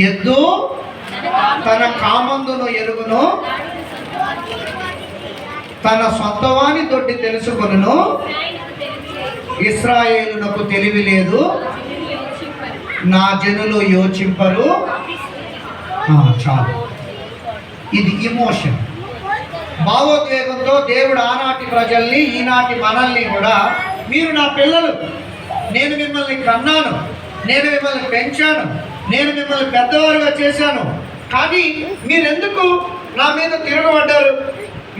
A: ఎద్దు తన కామందును ఎరుగును, తన సొంతవాని తోటి తెలుసుకొనును, ఇశ్రాయేలునకు తెలివి లేదు, నా జనులు యోచింపరు. చాలు. ఇది ఇమోషన్, భావోద్వేగంతో దేవుడు ఆనాటి ప్రజల్ని, ఈనాటి మనల్ని కూడా, మీరు నా పిల్లలు, నేను మిమ్మల్ని కన్నాను, నేను మిమ్మల్ని పెంచాను, నేను మిమ్మల్ని పెద్దవారుగా చేశాను, కానీ మీరెందుకు నా మీద తిరగబడ్డారు?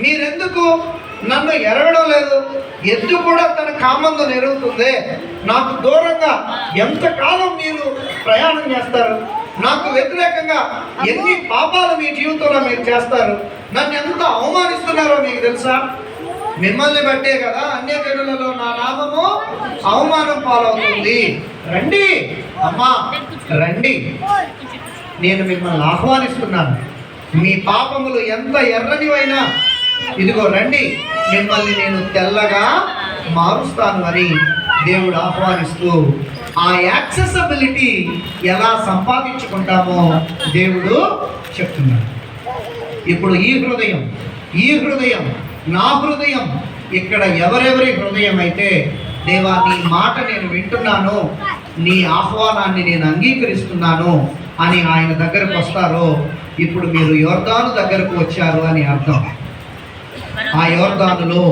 A: మీరెందుకు నన్ను ఎరగడం లేదు? ఎద్దు కూడా తన కామందు ఎరుగుతుంది. నాకు దూరంగా ఎంతకాలం మీరు ప్రయాణం చేస్తారు? నాకు వ్యతిరేకంగా ఎన్ని పాపాలు మీ జీవితంలో మీరు చేస్తారు? నన్ను ఎంత అవమానిస్తున్నారో మీకు తెలుసా? మిమ్మల్ని బట్టే కదా అన్య జనులలో నా నామము అవమానం పాలవుతుంది. రండి అమ్మా, రండి, నేను మిమ్మల్ని ఆహ్వానిస్తున్నాను. మీ పాపములు ఎంత ఎర్రనివైనా ఇదిగో రండి, మిమ్మల్ని నేను తెల్లగా మారుస్తాను అని దేవుడు ఆహ్వానిస్తూ, ఆ యాక్సెసిబిలిటీ ఎలా సంపాదించుకుంటామో దేవుడు చెప్తున్నాడు. ఇప్పుడు ఈ హృదయం నా హృదయం, ఇక్కడ ఎవరెవరి హృదయం అయితే, దేవా నీ మాట నేను వింటున్నాను, నీ ఆహ్వానాన్ని నేను అంగీకరిస్తున్నాను అని ఆయన దగ్గరకు వస్తారో, ఇప్పుడు మీరు యోర్దాను దగ్గరకు వచ్చారు అని అర్థం. ఆ యోర్దానులో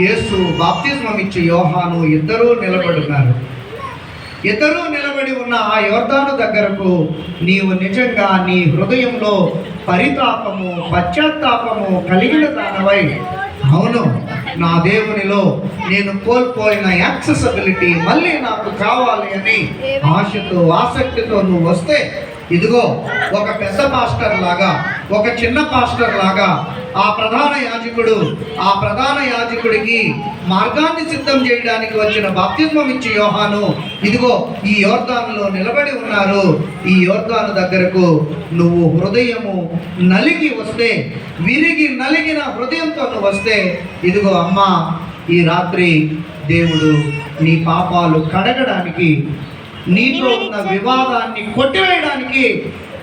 A: యేసు, బాప్తిస్మం ఇచ్చే యోహాను ఇద్దరూ నిలబడున్నారు. ఇద్దరూ నిలబడి ఉన్న ఆ యోర్దాను దగ్గరకు నీవు నిజంగా నీ హృదయంలో పరితాపము, పశ్చాత్తాపము కలిగిన దానవై, అవును నా దేవునిలో నేను కోల్పోయిన యాక్సెసిబిలిటీ మళ్ళీ నాకు కావాలి అని ఆశతో, ఆసక్తితో నువ్వు వస్తే, ఇదిగో ఒక పెద్ద పాస్టర్ లాగా, ఒక చిన్న పాస్టర్ లాగా ఆ ప్రధాన యాజకుడికి మార్గాన్ని సిద్ధం చేయడానికి వచ్చిన బాప్తిస్మం ఇచ్చే యోహాను ఇదిగో ఈ యోర్దానులో నిలబడి ఉన్నారు. ఈ యోర్దాను దగ్గరకు నువ్వు హృదయము నలిగి వస్తే, విరిగి నలిగిన హృదయంతో నువ్వు వస్తే, ఇదిగో అమ్మా, ఈ రాత్రి దేవుడు నీ పాపాలు కడగడానికి, నీతో ఉన్న వివాదాన్ని కొట్టివేయడానికి,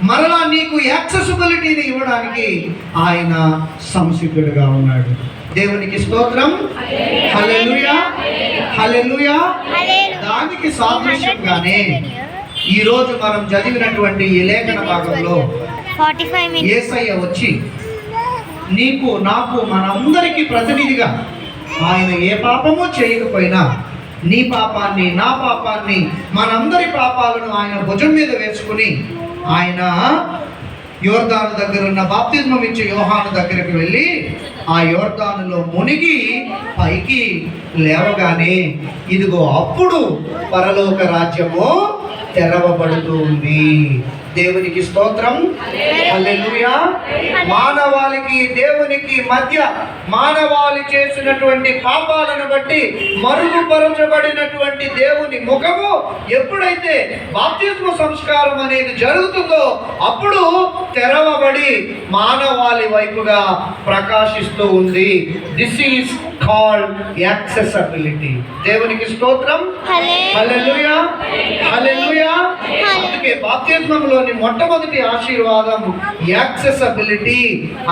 A: మరలా నీకు యాక్సెసిబిలిటీని ఇవ్వడానికి ఆయన సంసిద్ధుడుగా ఉన్నాడు. దేవునికి స్తోత్రం. హల్లెలూయా, హల్లెలూయా. దానికి సాదృశ్యంగానే ఈరోజు మనం చదివినటువంటి ఈ లేఖన భాగంలో యేసయ్య వచ్చి నీకు, నాకు, మనందరికీ ప్రతినిధిగా, ఆయన ఏ పాపము చేయకపోయినా నీ పాపాన్ని, నా పాపాన్ని, మనందరి పాపాలను ఆయన భుజం మీద వేసుకుని ఆయన యోర్దాను దగ్గర ఉన్న బాప్తిస్మం ఇచ్చే యోహాను దగ్గరికి వెళ్ళి ఆ యోర్దానులో మునిగి పైకి లేవగానే ఇదిగో అప్పుడు పరలోక రాజ్యము తెరవబడుతూ ఉంది. దేవునికి స్తోత్రం. హల్లెలూయా. మానవాళికి దేవునికి మధ్య మానవాళి చేసినటువంటి పాపాలను బట్టి మరుగుపరచబడినటువంటి దేవుని ముఖము ఎప్పుడైతే బాప్తిస్మ సంస్కారం అనేది జరుగుతుందో అప్పుడు తెరవబడి మానవాళి వైపుగా ప్రకాశిస్తూ ఉంది. This is called accessibility. దేవునికి స్తోత్రం. హల్లెలూయా, హల్లెలూయా. అందుకే బాప్తిస్మంలోని మొట్టమొదటి ఆశీర్వాదం యాక్సెసిబిలిటీ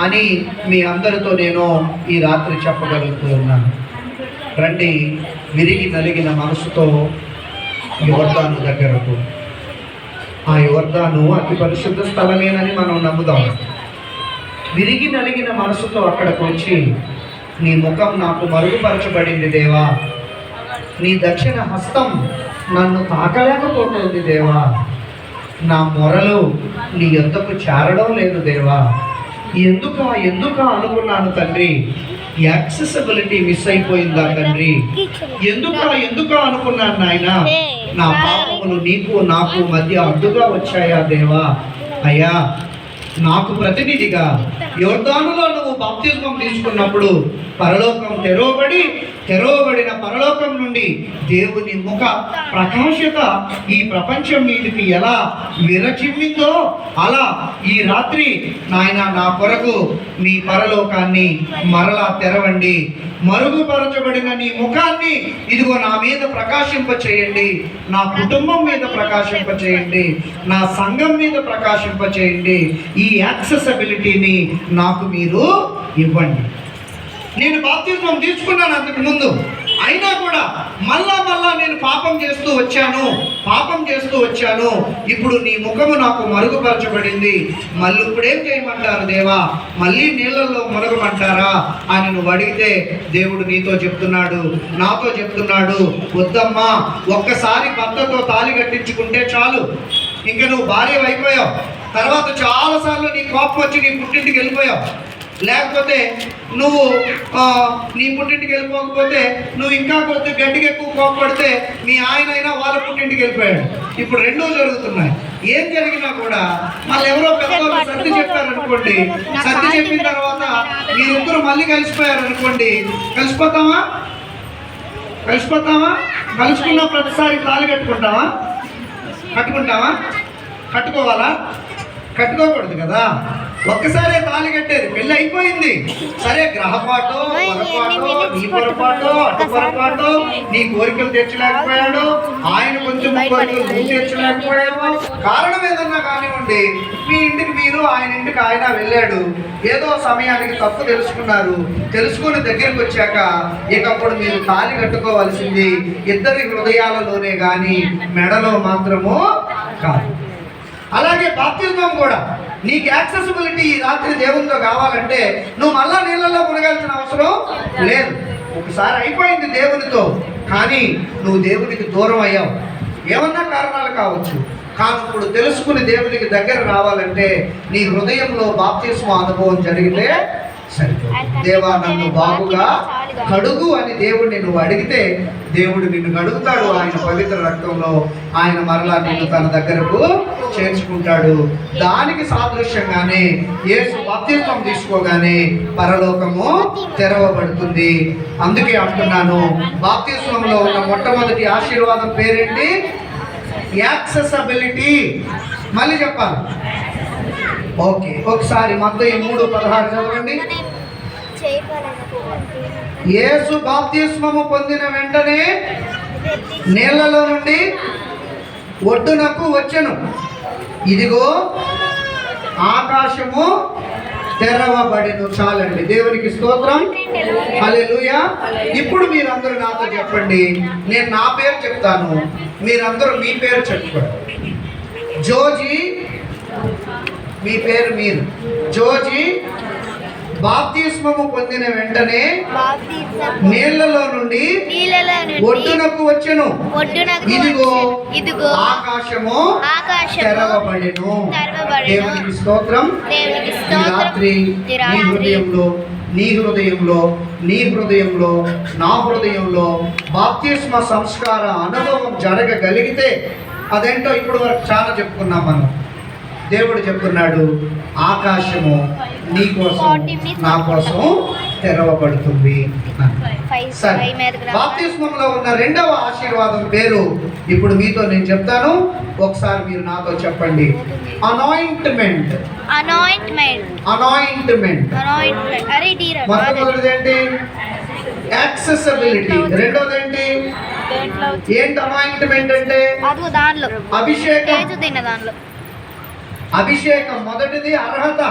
A: అని మీ అందరితో నేను ఈ రాత్రి చెప్పగలుగుతూ ఉన్నాను. రండి, విరిగి నలిగిన మనసుతో యోర్దాను దగ్గరకు. ఆ యోర్దాను అతి పరిశుద్ధ స్థలమేనని మనం నమ్ముదాం. విరిగి నలిగిన మనసుతో అక్కడికి వచ్చి, నీ ముఖం నాకు మరుగుపరచబడింది దేవా, నీ దక్షిణ హస్తం నన్ను తాకలేకపోతుంది దేవా, నా మొరలు నీ యొద్దకు చేరడం లేదు దేవా, ఎందుకు అనుకున్నాను తండ్రి, యాక్సెసిబిలిటీ మిస్ అయిపోయిందా తండ్రి, ఎందుకు అనుకున్నాను నాయన, నా పాపములు నీకు నాకు మధ్య అడ్డుగా వచ్చాయా దేవా. అయ్యా, నాకు ప్రతినిధిగా యోర్దానులో నువ్వు బాప్తిస్మం తీసుకున్నప్పుడు పరలోకం తెరవబడిన పరలోకం నుండి దేవుని ముఖ ప్రకాశత ఈ ప్రపంచం మీదకి ఎలా విరచిమ్మిందో అలా ఈ రాత్రి నాయన నా కొరకు మీ పరలోకాన్ని మరలా తెరవండి. మరుగుపరచబడిన నీ ముఖాన్ని ఇదిగో నా మీద ప్రకాశింప చేయండి, నా కుటుంబం మీద ప్రకాశింప చేయండి, నా సంఘం మీద ప్రకాశింప చేయండి. ఈ యాక్సెసిబిలిటీని నాకు మీరు ఇవ్వండి. నేను బాప్తిస్మం తీసుకున్నాను అంతకు ముందు, అయినా కూడా మళ్ళా నేను పాపం చేస్తూ వచ్చాను. ఇప్పుడు నీ ముఖము నాకు మరుగుపరచబడింది, మళ్ళీ ఇప్పుడేం చేయమంటారు దేవా, మళ్ళీ నీళ్ళల్లో మునగమంటారా అని నువ్వు అడిగితే దేవుడు నాతో చెప్తున్నాడు, వద్దమ్మా, ఒక్కసారి భర్తతో తాళి కట్టించుకుంటే చాలు, ఇంకా నువ్వు భార్య అయిపోయావు. తర్వాత చాలాసార్లు నీ కోపం వచ్చి నీ పుట్టింటికి వెళ్ళిపోయావు. లేకపోతే నువ్వు నీ పుట్టింటికి వెళ్ళిపోకపోతే నువ్వు ఇంకా కొద్ది గడ్డికి ఎక్కువ కోపపడితే మీ ఆయన అయినా వాళ్ళ పుట్టింటికి వెళ్ళిపోయాడు. ఇప్పుడు రెండూ జరుగుతున్నాయి. ఏం జరిగినా కూడా మళ్ళీ ఎవరో పెద్దవాళ్ళు సర్ది చెప్పారనుకోండి, సర్ది చెప్పిన తర్వాత మీరిద్దరు మళ్ళీ కలిసిపోయారనుకోండి, కలిసిపోతామా? కలుసుకున్న ప్రతిసారి తాళి కట్టుకుంటావా? కట్టుకోవాలా? కట్టుకోకూడదు కదా. ఒక్కసారే తాళి కట్టేది, పెళ్ళి అయిపోయింది. సరే, గ్రహపాటో నీ పొరపాటో అటు పొరపాటో నీ కోరికలు తీర్చలేకపోయాడు, ఆయన కొంచెం కోరికలు నువ్వు తీర్చలేకపోయాడు, కారణం ఏదన్నా కానివ్వండి, మీ ఇంటికి మీరు ఆయన ఇంటికి ఆయన వెళ్ళాడు. ఏదో సమయానికి తప్పు తెలుసుకుని దగ్గరికి వచ్చాక ఇకప్పుడు మీరు తాళి కట్టుకోవాల్సింది ఇద్దరి హృదయాలలోనే కానీ మెడలో మాత్రము కాదు. అలాగే బాప్తిస్మం కూడా నీకు యాక్సెసిబిలిటీ ఈ రాత్రి దేవునితో కావాలంటే నువ్వు మళ్ళా నీళ్ళల్లో మునగాల్సిన అవసరం లేదు. ఒకసారి అయిపోయింది దేవునితో, కానీ నువ్వు దేవునికి దూరం అయ్యావు, ఏమన్నా కారణాలు కావచ్చు. కానీ ఇప్పుడు తెలుసుకుని దేవునికి దగ్గర రావాలంటే నీ హృదయంలో బాప్తిస్మ అనుభవం జరిగితే సరిపోతుంది. దేవా, నన్ను బాగుగా కడుగు అని దేవుడిని నువ్వు అడిగితే దేవుడు నిన్ను కడుగుతాడు. ఆయన పవిత్ర రక్తంలో ఆయన మరలా నిన్ను తన దగ్గరకు చేర్చుకుంటాడు. దానికి సాదృశ్యంగానే యేసు బాప్తిస్మం తీసుకోగానే పరలోకము తెరవబడుతుంది. అందుకే అంటున్నాను, బాప్తిస్మంలో ఉన్న మొట్టమొదటి ఆశీర్వాదం పేరేంటి? యాక్సెసిబిలిటీ. మళ్ళీ చెప్పాలి. ఓకే, ఒకసారి మత్తయి 3:16 చదవండి. యేసు బాప్తిస్మము పొందిన వెంటనే నీళ్లలో నుండి ఒడ్డునకు వచ్చెను, ఇదిగో ఆకాశము తెరవబడెను. చాలండి, దేవునికి స్తోత్రం, హల్లెలూయా. ఇప్పుడు మీరందరూ నాతో చెప్పండి, నేను నా పేరు చెప్తాను, మీరందరూ మీ పేరు చెప్పుకోండి. జోజీ, మీ పేరు మీరు. జోజీ బాప్తిస్మము పొందిన వెంటనే నీళ్లలో నుండి ఒడ్డునకు వచ్చెను, ఇదిగో ఆకాశము తెరవబడెను. దేవునికి స్తోత్రం. రాత్రి నీ హృదయంలో నా హృదయంలో బాప్తిస్మ సంస్కార అనుభవం జరగగలిగితే, అదేంటో ఇప్పుడు వరకు చాలా చెప్పుకున్నాం మనం. దేవుడు చెప్తున్నాడు, ఆకాశము నీ కోసం నా కోసం తెరవబడుతుంది. సరే, బాప్తిస్మంలో ఉన్న రెండవ ఆశీర్వాదం పేరు ఇప్పుడు మీతో నేను చెప్తాను, ఒకసారి మీరు నాతో చెప్పండి. అనాయింట్మెంట్. మొట్టమొదటిది ఏంటి? యాక్సెసిబిలిటీ. రెండోది ఏంటి? అనాయింట్మెంట్ అంటే అభిషేకం. అభిషేకం మొదటిది అర్హత,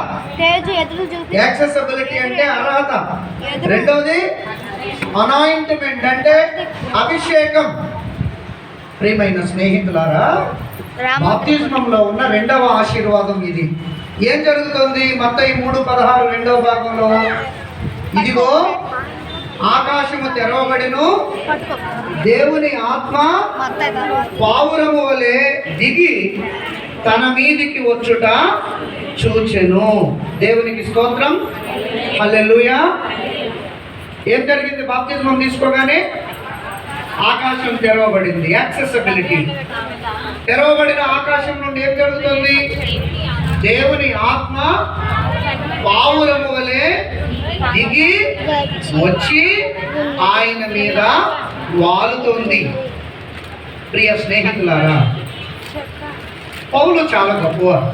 A: యాక్సెసిబిలిటీ అంటే అర్హత. రెండవది అనాయింట్మెంట్ అంటే అభిషేకం. ప్రియమైన స్నేహితులారా, బాప్తిస్మంలో ఉన్న రెండవ ఆశీర్వాదం ఇది. ఏం జరుగుతుంది? మత్తయి 3:16 రెండవ భాగంలో, ఇదిగో ఆకాశము తెరవబడెను, దేవుని ఆత్మ పావురము వలె దిగి తన మీదికి వచ్చుట చూచెను. దేవునికి స్తోత్రం, హల్లెలూయా. ఏం జరిగింది బాప్తిస్మం తీసుకోగానే? ఆకాశం తెరవబడింది. యాక్సెసిబిలిటీ. తెరవబడిన ఆకాశం నుండి ఏం జరుగుతుంది? దేవుని ఆత్మ పావురము వలె దిగి వచ్చి ఆయన మీద వాలుతుంది. ప్రియ స్నేహితులారా, పౌలు చాలా గొప్పవారు.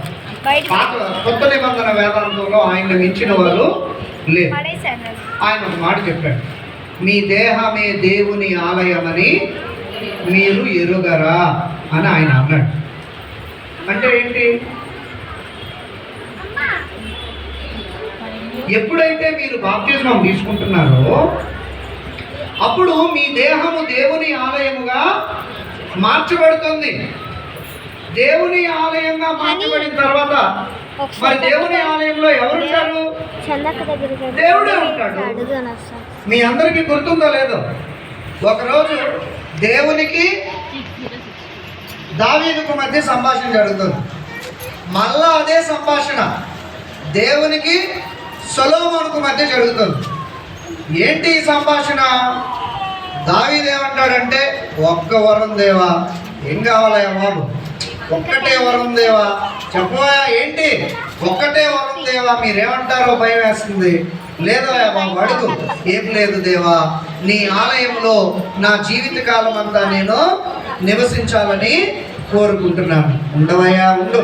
A: కొత్త నిబంధన వేదాంతంలో ఆయన మించిన వారు లేరు. ఆయన ఒక మాట చెప్పాడు, మీ దేహమే దేవుని ఆలయమని మీరు ఎరుగరా అని ఆయన అన్నాడు. అంటే ఏంటి? ఎప్పుడైతే మీరు బాప్తిస్మం తీసుకుంటున్నారో అప్పుడు మీ దేహము దేవుని ఆలయముగా మార్చబడుతుంది. దేవుని ఆలయంగా మార్చబడిన తర్వాత మరి దేవుని ఆలయంలో ఎవరుంటారు? దేవుడే ఉంటాడు. మీ అందరికీ గుర్తుందో లేదో, ఒకరోజు దేవునికి దావీదుకు మధ్య సంభాషణ జరుగుతుంది. మళ్ళా అదే సంభాషణ దేవునికి సొలొమోనుకు మధ్య జరుగుతుంది. ఏంటి ఈ సంభాషణ? దావీదు ఏమంటాడంటే, ఒక్క వరం దేవా, ఏం కావాలయ్యా బాబు, ఒక్కటే వరం దేవా, చెప్పవా ఏంటి? ఒక్కటే వరం దేవా, మీరేమంటారో భయం వేస్తుంది. లేదా బాబు అడుగు. ఏం లేదు దేవా, నీ ఆలయంలో నా జీవితకాలం అంతా నేను నివసించాలని కోరుకుంటున్నాను. ఉండవయ్యా, ఉండు.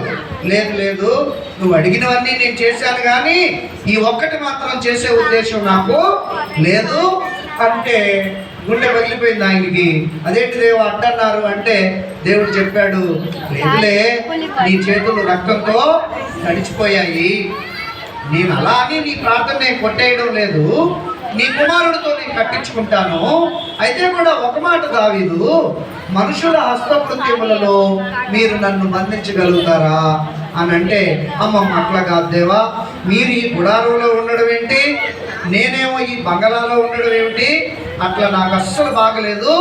A: లేదు లేదు, నువ్వు అడిగినవన్నీ నేను చేశాను, కానీ ఈ ఒక్కటి మాత్రం చేసే ఉద్దేశం నాకు లేదు అంటే గుండె పగిలిపోయింది ఆయనకి. అదేంటి దేవా అంటున్నారు అంటే దేవుడు చెప్పాడు, లేదులే, నీ చేతులు రక్తంతో తడిచిపోయాయి. నేను అలా అని నీ ప్రార్థన నేను కొట్టేయడం లేదు, నీ కుమారుడితో నేను కట్టించుకుంటాను. అయితే కూడా ఒక మాట దావీదు, మనుషుల హస్తకృత్యములలో మీరు నన్ను బంధించగలుగుతారా అని అంటే, అమ్మమ్మ అట్లా కాదు దేవా, మీరు ఈ గుడారంలో ఉండడం ఏంటి, నేనేమో ఈ బంగళాలో ఉండడం ఏమిటి, అట్లా నాకు అస్సలు బాగలేదు,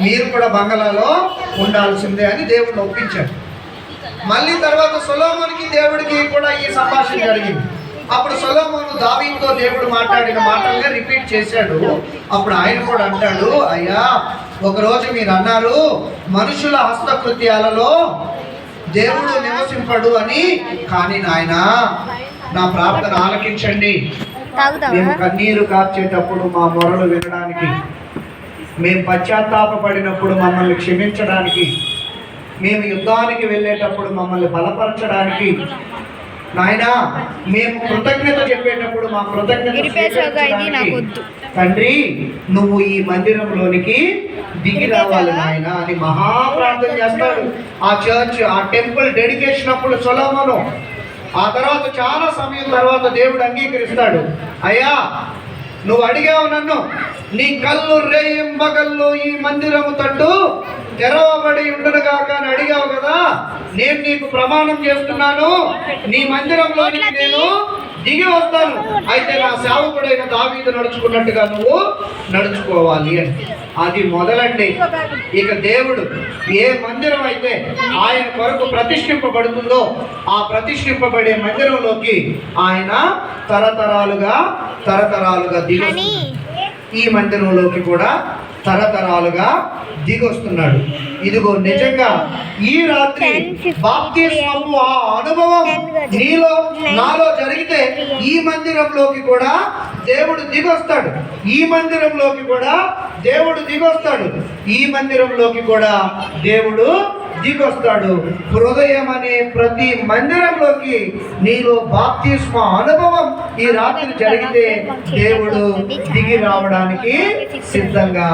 A: మీరు కూడా బంగళాలో ఉండాల్సిందే అని దేవుడిని ఒప్పించాడు. మళ్ళీ తర్వాత సొలొమోనుకి దేవుడికి కూడా ఈ సంభాషణ జరిగింది. అప్పుడు సొలొమోను దావీదుతో దేవుడు మాట్లాడిన మాటలనే రిపీట్ చేశాడు. అప్పుడు ఆయన కూడా అంటాడు, అయ్యా, ఒకరోజు మీరు అన్నారు మనుషుల హస్తకృత్యాలలో దేవుడు నివసింపడు అని, కానీ నాయన నా ప్రార్థన ఆలకించండి. మేము కన్నీరు కార్చేటప్పుడు మా మొరలు వినడానికి, మేము పశ్చాత్తాపపడినప్పుడు మమ్మల్ని క్షమించడానికి, మేము యుద్ధానికి వెళ్ళేటప్పుడు మమ్మల్ని బలపరచడానికి, నాయనా మేము కృతజ్ఞత చెప్పేటప్పుడు మా కృతజ్ఞత తండ్రి నువ్వు ఈ మందిరంలోనికి దిగి రావాలి నాయన అని మహాప్రార్థన చేస్తాడు. ఆ చర్చ్, ఆ టెంపుల్ డెడికేషన్ అప్పుడు సొలొమోను. ఆ తర్వాత చాలా సమయం తర్వాత దేవుడు అంగీకరిస్తాడు. అయ్యా, నువ్వు అడిగావు నన్ను, నీ కళ్ళు రేయింబగళ్ళు ఈ మందిరము తట్టు తెరవబడి ఉండనుగాక అని అడిగావు కదా, నేను నీకు ప్రమాణం చేస్తున్నాను, నీ మందిరంలోనికి నేను దిగి వస్తాను. అయితే నా సేవకుడైన దావీదు నడుచుకున్నట్టుగా నువ్వు నడుచుకోవాలి అని. అది మొదలండి. ఇక దేవుడు ఏ మందిరం అయితే ఆయన కొరకు ప్రతిష్ఠింపబడుతుందో ఆ ప్రతిష్ఠింపబడే మందిరంలోకి ఆయన తరతరాలుగా దిగి, ఈ మందిరంలోకి కూడా తరతరాలుగా దిగొస్తున్నాడు. ఇదిగో నిజంగా ఈ రాత్రి బాప్తిస్మము ఆ అనుభవం నీలో నాలో జరిగితే ఈ మందిరంలోకి కూడా దేవుడు దిగొస్తాడు. ఈ మందిరంలోకి కూడా దేవుడు దిగొస్తాడు. ఈ మందిరంలోకి కూడా దేవుడు దిగొస్తాడు. హృదయం అనే ప్రతి మందిరంలోకి నీలో బాప్తిస్మ అనుభవం ఈ రాత్రి జరిగితే దేవుడు దిగి రావడానికి సిద్ధంగా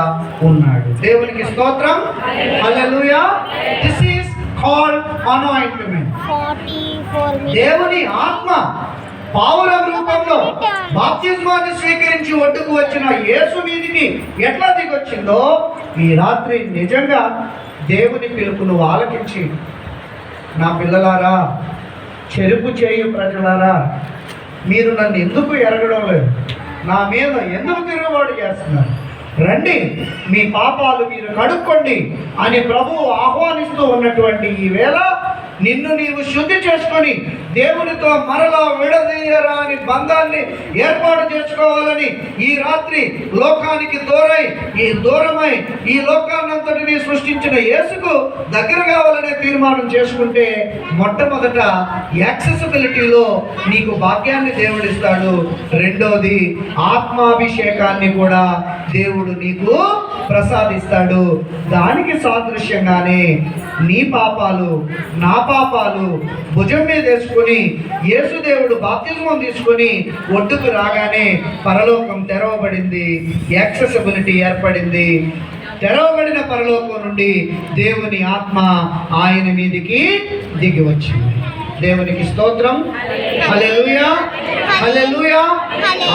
A: ఉన్నాడు. దేవునికి స్తోత్రం. Hallelujah. This is called anointment. దేవుని ఆత్మ పావురం రూపంలో బాప్తిస్మాన్ని స్వీకరించి ఒడ్డుకు వచ్చిన యేసు మీదికి ఎట్లా దిగొచ్చిందో ఈ రాత్రి నిజంగా దేవుని పిలుపును ఆలకించి, నా పిల్లలారా, చెరుపు చేయు ప్రజలారా, మీరు నన్ను ఎందుకు ఎరగడం లేదు, నా మీద ఎందుకు తిరుగుబాటు చేస్తున్నారు, రండి మీ పాపాలు మీరు కడుక్కోండి అని ప్రభువు ఆహ్వానిస్తూ ఉన్నటువంటి ఈ వేళ నిన్ను నీవు శుద్ధి చేసుకొని దేవునితో మరలా విడదీయరాని బంధాన్ని ఏర్పాటు చేసుకోవాలని ఈ రాత్రి లోకానికి దూరమై ఈ లోకాన్నంతటినీ సృష్టించిన యేసుకు దగ్గర కావాలనే తీర్మానం చేసుకుంటే మొట్టమొదట యాక్సెసిబిలిటీలో నీకు భాగ్యాన్ని దేవుడిస్తాడు. రెండోది ఆత్మాభిషేకాన్ని కూడా దేవుడు నీకు ప్రసాదిస్తాడు. దానికి సాదృశ్యంగానే నీ పాపాలు నా పాపాలు భుజం మీద వేసుకుని యేసుదేవుడు బాప్తిజమం తీసుకొని ఒడ్డుకు రాగానే పరలోకం తెరవబడింది, యాక్సెసిబిలిటీ ఏర్పడింది. తెరవబడిన పరలోకం నుండి దేవుని ఆత్మ ఆయన మీదికి దిగి వచ్చింది. దేవునికి స్తోత్రం. హల్లెలూయా, హల్లెలూయా.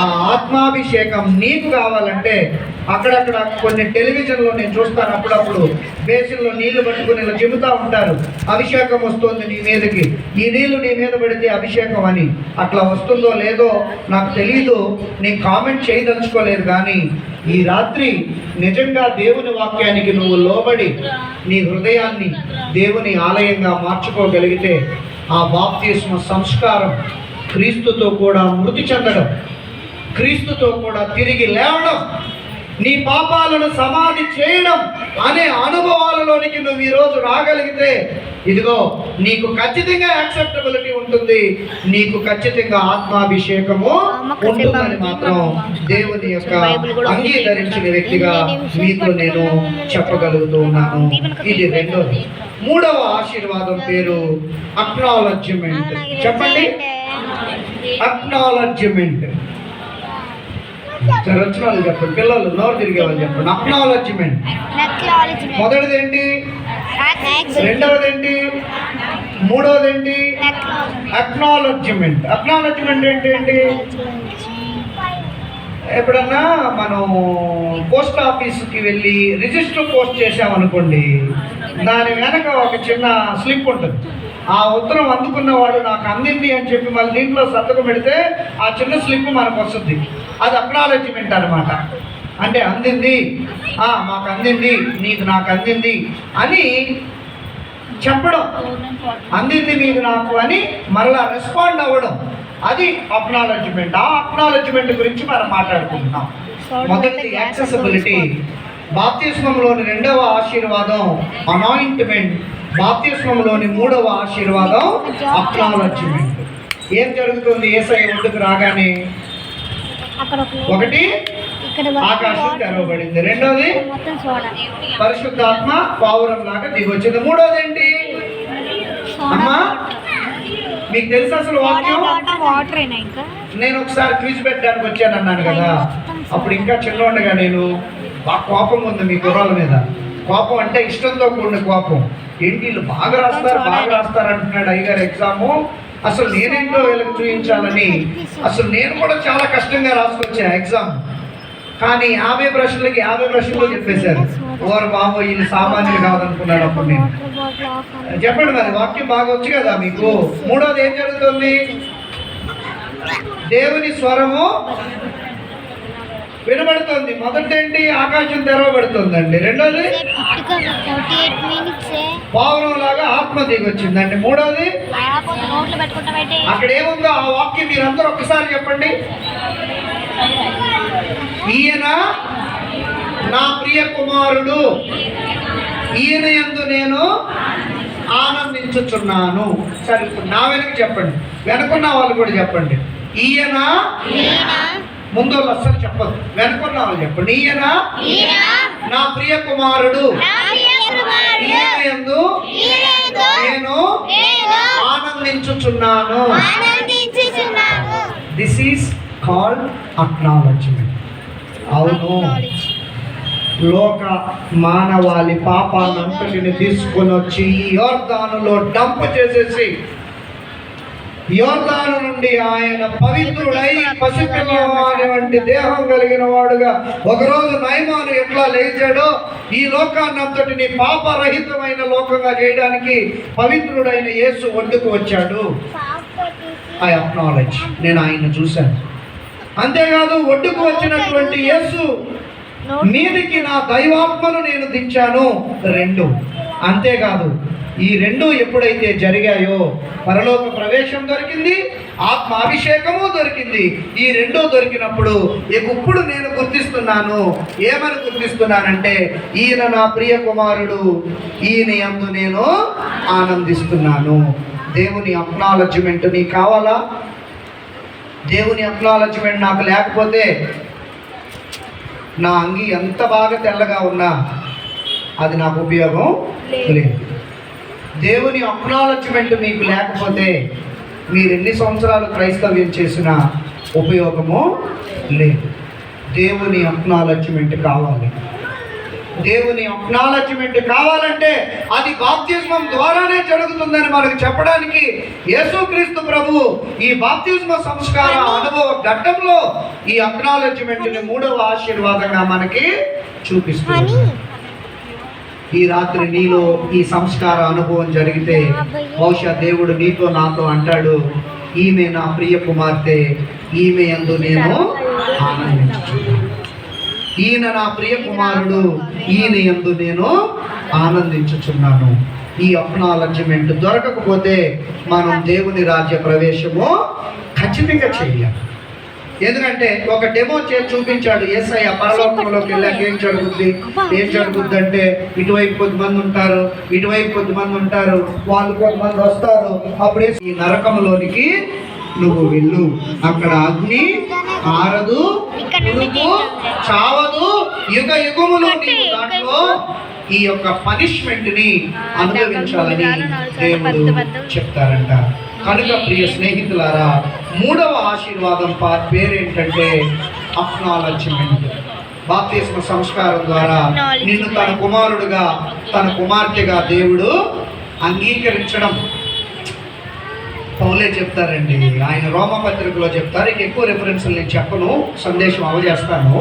A: ఆ ఆత్మాభిషేకం నీకు కావాలంటే అక్కడక్కడ కొన్ని టెలివిజన్లో నేను చూస్తాను, అప్పుడప్పుడు బేసిన్లో నీళ్లు పట్టుకుని ఇలా చెబుతూ ఉంటారు, అభిషేకం వస్తుంది నీ మీదకి, ఈ నీళ్లు నీ మీద పడితే అభిషేకం అని. అట్లా వస్తుందో లేదో నాకు తెలీదు, నేను కామెంట్ చేయదలుచుకోలేదు. కానీ ఈ రాత్రి నిజంగా దేవుని వాక్యానికి నువ్వు లోబడి నీ హృదయాన్ని దేవుని ఆలయంగా మార్చుకోగలిగితే ఆ బాప్తిస్మ సంస్కారం క్రీస్తుతో కూడా మృతి చెందడం, క్రీస్తుతో కూడా తిరిగి లేవడం, నీ పాపాలను సమాధి చేయడం అనే అనుభవాలలోనికి నువ్వు ఈరోజు రాగలిగితే ఇదిగో నీకు ఖచ్చితంగా యాక్సెప్టబిలిటీ ఉంటుంది, నీకు ఖచ్చితంగా ఆత్మాభిషేకము ఉంటుందని మాత్రం దేవుని యొక్క అంగీకరించిన వ్యక్తిగా మీతో నేను చెప్పగలుగుతూ ఉన్నాను. ఇది రెండోది. మూడవ ఆశీర్వాదం పేరు అక్నాలెడ్జ్మెంట్. చెప్పండి, అక్నాలెడ్జ్మెంట్. రచనలు చెప్పండి, పిల్లలు నోరు తిరిగే వాళ్ళు చెప్పండి. అక్నాలెడ్జ్మెంట్ మొదటిది ఏంటి, రెండవది ఏంటి, మూడవది ఏంటి? అక్నాలెడ్జ్మెంట్. అక్నాలెడ్జ్మెంట్ ఏంటి? ఎప్పుడన్నా మనం పోస్ట్ ఆఫీస్కి వెళ్ళి రిజిస్టర్ పోస్ట్ చేసామనుకోండి, దాని వెనక ఒక చిన్న స్లిప్ ఉంటుంది. ఆ ఉత్తరం అందుకున్నవాడు నాకు అందింది అని చెప్పి మళ్ళీ దీంట్లో సంతకం పెడితే ఆ చిన్న స్లిప్ మనకు వస్తుంది. అది అక్నాలెడ్జ్మెంట్ అనమాట. అంటే అందింది, మాకు అందింది, నీకు నాకు అందింది అని చెప్పడం, అందింది మీకు నాకు అని మరలా రెస్పాండ్ అవ్వడం, అది అక్నాలెడ్జ్మెంట్. ఆ అక్నాలెడ్జ్మెంట్ గురించి మనం మాట్లాడుకుంటున్నాం. మొదటి యాక్సెసిబిలిటీ. బాప్తిస్మంలోని రెండవ ఆశీర్వాదం అనాయింట్మెంట్, బాప్తిస్మంలోని మూడవ ఆశీర్వాదం అక్నాలెడ్జ్మెంట్. ఏం జరుగుతుంది యేసయ్య ఒడ్డుకు రాగానే? ఒకటి, ఆకాశం తెరవబడింది. రెండోది, పరిశుద్ధాత్మ పావురం లాగా దిగొచ్చింది. మూడోది ఏంటి అమ్మా? మీకు తెలుసు అసలు వాక్యం? నేను ఒకసారి క్విజ్ పెట్టడానికి వచ్చాను అన్నాను కదా, అప్పుడు ఇంకా చిన్నోండగా నేను బాగా కోపం ఉంది మీ కుర్రాల మీద. కోపం అంటే ఇష్టంతో కూడిన కోపం. ఏంటి వీళ్ళు బాగా రాస్తారు అంటున్నాడు అయ్యగారు ఎగ్జాము, అసలు నేనేంటో వీళ్ళకి చూపించాలని అసలు నేను కూడా చాలా కష్టంగా రాసుకొచ్చా ఎగ్జామ్. కానీ 50 ప్రశ్నలకి 50 ప్రశ్నలు చెప్పేశారు. ఓరు బాబు వీళ్ళు సామాన్యులు కాదనుకున్నాడు అప్పుడు నేను. చెప్పండి మరి, వాక్యం బాగా వచ్చు కదా మీకు. మూడోది ఏం జరుగుతుంది? దేవుని స్వరము వినబడుతుంది. మొదటి ఏంటి? ఆకాశం తెరవబడుతుందండి. రెండోది, పావురం లాగా ఆత్మ దిగొచ్చిందండి. మూడోది, అక్కడ ఏముందో ఆ వాక్యం మీరందరూ ఒక్కసారి చెప్పండి. ఈయన నా ప్రియ కుమారుడు, ఈయన యందు నేను ఆనందించుచున్నాను. సరే ఇప్పుడు నా వెనక చెప్పండి, వెనకున్న వాళ్ళు కూడా చెప్పండి. ఈయన, ముందు అస్సలు చెప్పదు, వెనుకున్న వాళ్ళు చెప్పండి. ఈయన నా ప్రియ కుమారుడు, ఈయన యందు నేను ఆనందించుచున్నాను. This is called acknowledgement. అవును, లోక మానవాళి పాపాలంతటిని తీసుకొని వచ్చి యోర్దానులో డంప్ చేసేసి, యోర్దాను నుండి ఆయన పవిత్రుడై పసిపిల్లవాని వంటి దేహం కలిగిన వాడుగా ఒకరోజు నయమాను ఎట్లా లేచాడో ఈ లోకాన్ని అంతటిని పాపరహితమైన లోకంగా చేయడానికి పవిత్రుడైన యేసు ఒడ్డుకు వచ్చాడు. ఐ అక్నాలెడ్జ్, నేను ఆయన చూశాను. అంతేకాదు, ఒడ్డుకు వచ్చినటువంటి యేసు మీదికి నా దైవాత్మను నేను దించాను. 2, అంతేకాదు ఈ రెండు ఎప్పుడైతే జరిగాయో పరలోక ప్రవేశం దొరికింది, ఆత్మ అభిషేకము దొరికింది. ఈ రెండు దొరికినప్పుడు ఇప్పుడు నేను గుర్తిస్తున్నాను. ఏమని గుర్తిస్తున్నానంటే, ఈయన నా ప్రియ కుమారుడు, ఈయన యందు నేను ఆనందిస్తున్నాను. దేవుని అక్నాలెడ్జ్మెంట్ నీకు కావాలా? దేవుని అక్నాలెడ్జ్మెంట్ నాకు లేకపోతే నా అంగి ఎంత బాగా తెల్లగా ఉన్నా అది నాకు ఉపయోగం లేదు. దేవుని అక్నాలెడ్జ్మెంట్ మీకు లేకపోతే మీరు ఎన్ని సంవత్సరాలు క్రైస్తవ్యం చేసినా ఉపయోగము లేదు. దేవుని అక్నాలెడ్జ్మెంట్ కావాలి. దేవుని అక్నాలెడ్జ్మెంట్ కావాలంటే అది బాప్తిస్మం ద్వారానే జరుగుతుందని మనకు చెప్పడానికి యేసుక్రీస్తు ప్రభు ఈ బాప్తిస్మ సంస్కార అనుభవ ఘట్టంలో ఈ అక్నాలెడ్జ్మెంట్ని 3వ ఆశీర్వాదంగా మనకి చూపిస్తుంది. ఈ రాత్రి నీలో ఈ సంస్కార అనుభవం జరిగితే బహుశా దేవుడు నీతో నాతో అంటాడు, ఈమె నా ప్రియ కుమార్తె, ఈమె యందు నేను ఆనందించుచున్నాను. ఈయన నా ప్రియ కుమారుడు, ఈయన యందు నేను ఆనందించుచున్నాను. ఈ అక్నాలెడ్జ్మెంట్ దొరకకపోతే మనం దేవుని రాజ్య ప్రవేశము ఖచ్చితంగా చేయాలి. ఎందుకంటే ఒక డెమో చేసి చూపించాడు యేసయ్య. పరలోకంలోకి వెళ్ళాక ఏం జరుగుద్ది అంటే, ఇటువైపు కొద్దిమంది ఉంటారు, ఇటువైపు కొద్దిమంది ఉంటారు, వాళ్ళు కొంతమంది వస్తారు. అప్పుడే ఈ నరకంలోనికి నువ్వు వెళ్ళు, అక్కడ అగ్ని ఆరదు, పురుగు చావదు, యుగ యుగములు నీవు దాంట్లో ఈ యొక్క పనిష్మెంట్ ని అనుభవించాలని దేవుడు చెప్తారంట. కనుక ప్రియ స్నేహితులారా, 3వ ఆశీర్వాదం పేరేంటంటే అక్నాలెడ్జ్మెంట్. బాప్తిస్మ సంస్కారం ద్వారా నిన్ను తన కుమారుడుగా, తన కుమార్తెగా దేవుడు అంగీకరించడం. పౌలే చెప్తారండి, ఆయన రోమపత్రికలో చెప్తారు. ఇక ఎక్కువ రెఫరెన్స్లు నేను చెప్పను, సందేశం అవజేస్తాను.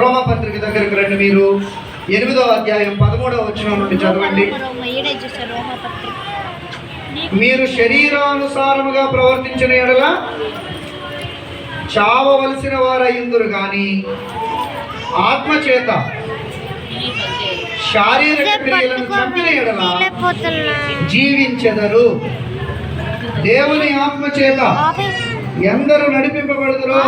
A: రోమపత్రిక దగ్గరికి రండి. మీరు 8వ అధ్యాయం 13వ వచనం నుండి చదవండి. మీరు శరీరానుసారముగా ప్రవర్తించిన ఎడల చావవలసిన వారయ్యుందురు గాని ఆత్మచేత శారీరక క్రియలను చంపిన ఎడల జీవించెదరు. దేవుని ఆత్మచేత ఎందరు నడిపింపబడుదురో